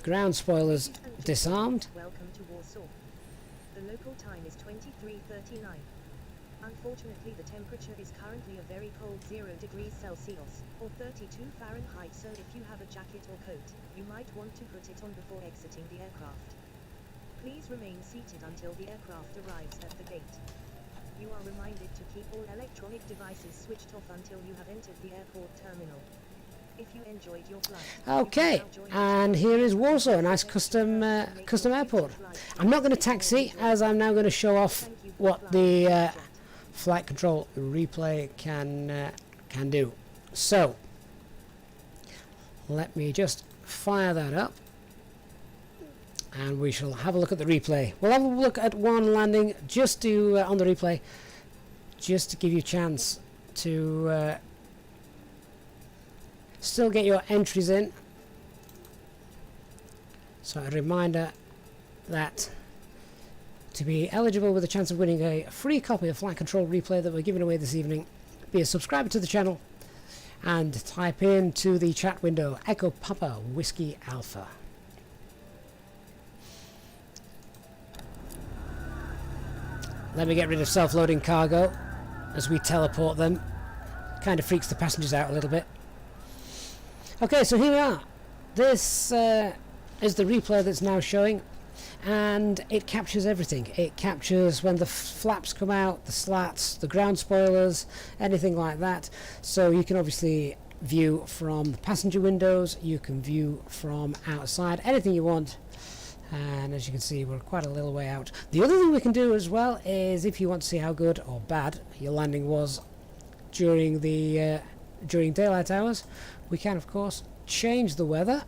Ground spoilers disarmed. Welcome to Warsaw. The local time is 23:39. Unfortunately, the temperature is currently a very cold 0 degrees Celsius, or 32 Fahrenheit, so if you have a jacket or coat, you might want to put it on before exiting the aircraft. Please remain seated until the aircraft arrives at the gate. You are reminded to keep all electronic devices switched off until you have entered the airport terminal. If you enjoyed your flight, Okay, and here is Warsaw, a nice custom airport. I'm not going to taxi, as I'm now going to show off what the flight control replay can do. So let me just fire that up, and we shall have a look at the replay. We'll have a look at one landing just to on the replay, just to give you a chance to still get your entries in. So a reminder that to be eligible with a chance of winning a free copy of Flight Control Replay that we're giving away this evening, be a subscriber to the channel and type into the chat window Echo Papa Whiskey Alpha. Let me get rid of self-loading cargo as we teleport them. Kind of freaks the passengers out a little bit. Okay, so here we are. This is the replay that's now showing, and it captures everything. It captures when the flaps come out, the slats, the ground spoilers, anything like that. So you can obviously view from the passenger windows, you can view from outside, anything you want. And as you can see, we're quite a little way out. The other thing we can do as well is, if you want to see how good or bad your landing was during the during daylight hours, we can of course change the weather.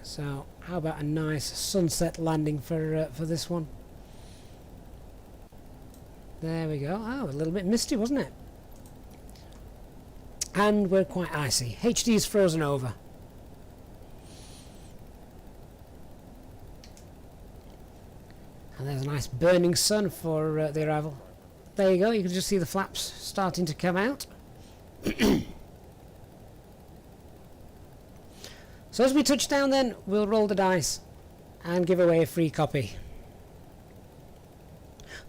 So how about a nice sunset landing for this one? There we go. Oh, a little bit misty, wasn't it? And we're quite icy. HD's frozen over. And there's a nice burning sun for the arrival. There you go, you can just see the flaps starting to come out. So as we touch down then, we'll roll the dice and give away a free copy.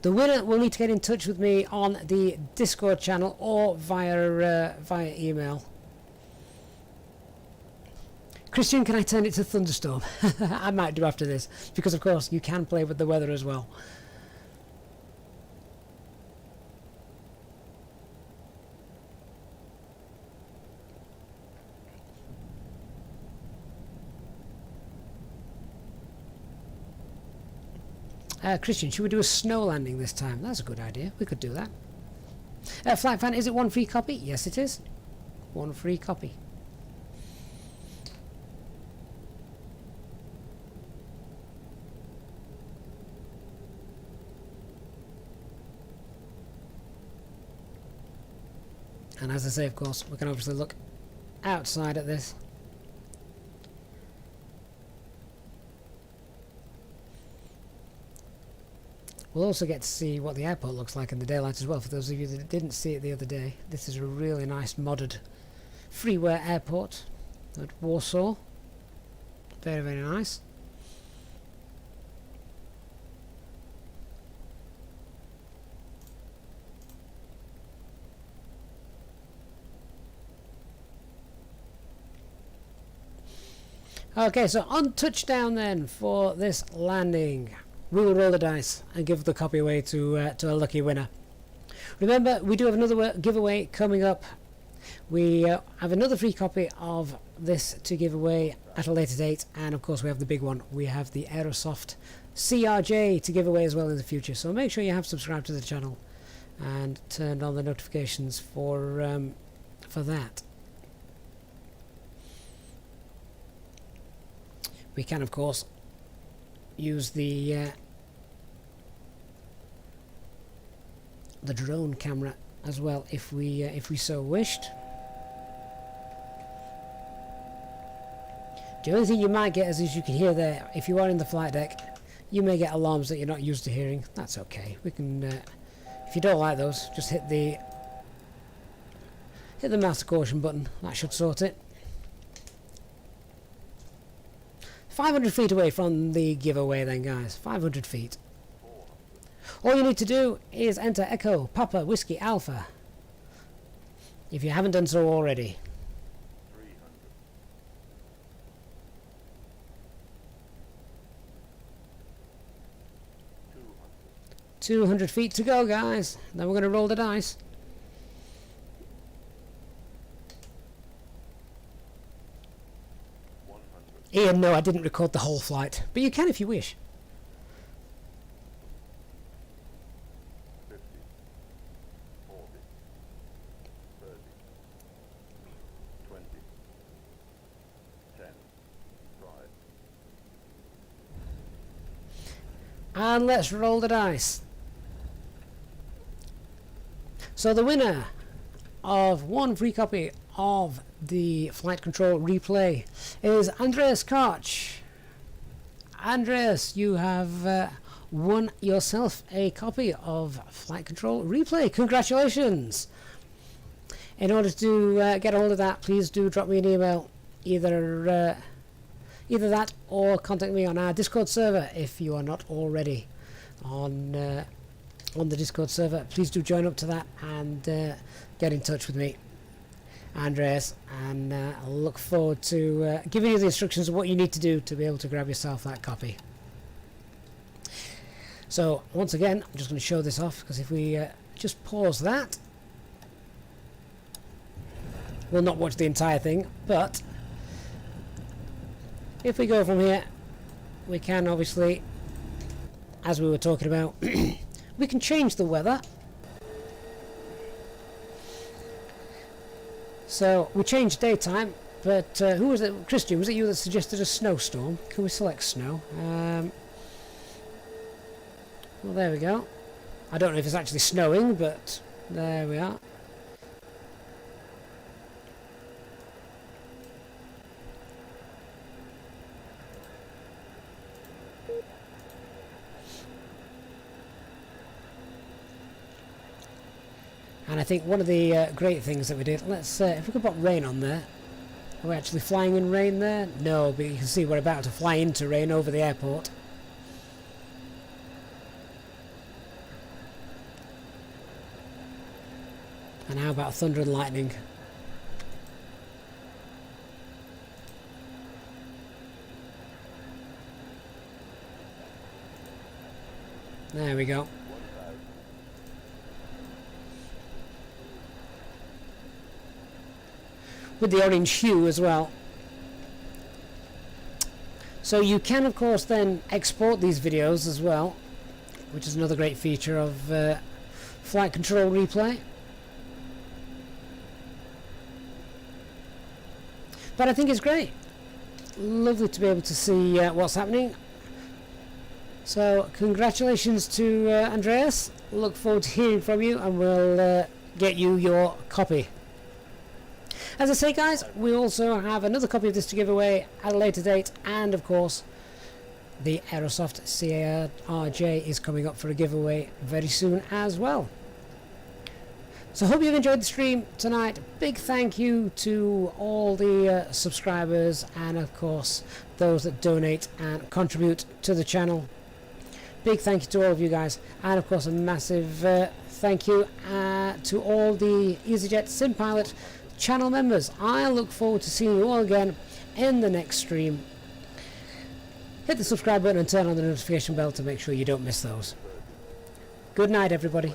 The winner will need to get in touch with me on the Discord channel or via email. Christian, can I turn it to thunderstorm? I might do after this, because of course you can play with the weather as well. Christian, should we do a snow landing this time? That's a good idea. We could do that. Flight fan, is it one free copy? Yes, it is. One free copy. And as I say, of course, we can obviously look outside at this. We'll also get to see what the airport looks like in the daylight as well, for those of you that didn't see it the other day. This is a really nice modded freeware airport at Warsaw. Very, very nice. Okay, so on touchdown then for this landing, we will roll the dice and give the copy away to a lucky winner. Remember, we do have another giveaway coming up. We have another free copy of this to give away at a later date, and of course we have the big one. We have the Aerosoft CRJ to give away as well in the future. So make sure you have subscribed to the channel and turned on the notifications for that. We can of course use the drone camera as well if we so wished. The only thing you might get is, as you can hear there, if you are in the flight deck, you may get alarms that you're not used to hearing. That's okay. We can, if you don't like those, just hit the master caution button. That should sort it. 500 feet away from the giveaway then, guys. 500 feet. All you need to do is enter Echo Papa Whiskey Alpha, if you haven't done so already. 200 feet to go, guys. Then we're going to roll the dice. Ian, no, I didn't record the whole flight, but you can if you wish. 50, 40, 30, 20, 10, 5. And let's roll the dice. So the winner of one free copy of the flight control replay is Andreas Koch. Andreas, you have won yourself a copy of flight control replay. Congratulations. In order to get a hold of that, please do drop me an email, either that or contact me on our Discord server if you are not already on the Discord server. Please do join up to that and get in touch with me, Andreas, and I'll look forward to giving you the instructions of what you need to do to be able to grab yourself that copy. So once again, I'm just going to show this off, because if we just pause that, we'll not watch the entire thing, but if we go from here, we can obviously, as we were talking about, we can change the weather. So we changed daytime, but who was it? Christian, was it you that suggested a snowstorm? Can we select snow? Well, there we go. I don't know if it's actually snowing, but there we are. And I think one of the great things that we did, let's if we could put rain on there. Are we actually flying in rain there? No, but you can see we're about to fly into rain over the airport. And how about thunder and lightning? There we go. With the orange hue as well. So you can of course then export these videos as well, which is another great feature of flight control replay. But I think it's great. Lovely to be able to see what's happening. So congratulations to Andreas. Look forward to hearing from you, and we'll get you your copy. As I say, guys, we also have another copy of this to give away at a later date, and of course the Aerosoft CRJ is coming up for a giveaway very soon as well. So I hope you've enjoyed the stream tonight. Big thank you to all the subscribers, and of course those that donate and contribute to the channel. Big thank you to all of you guys, and of course a massive thank you to all the Easyjetsimpilot channel members. I look forward to seeing you all again in the next stream. hit the subscribe button and turn on the notification bell to make sure you don't miss those. Good night, everybody.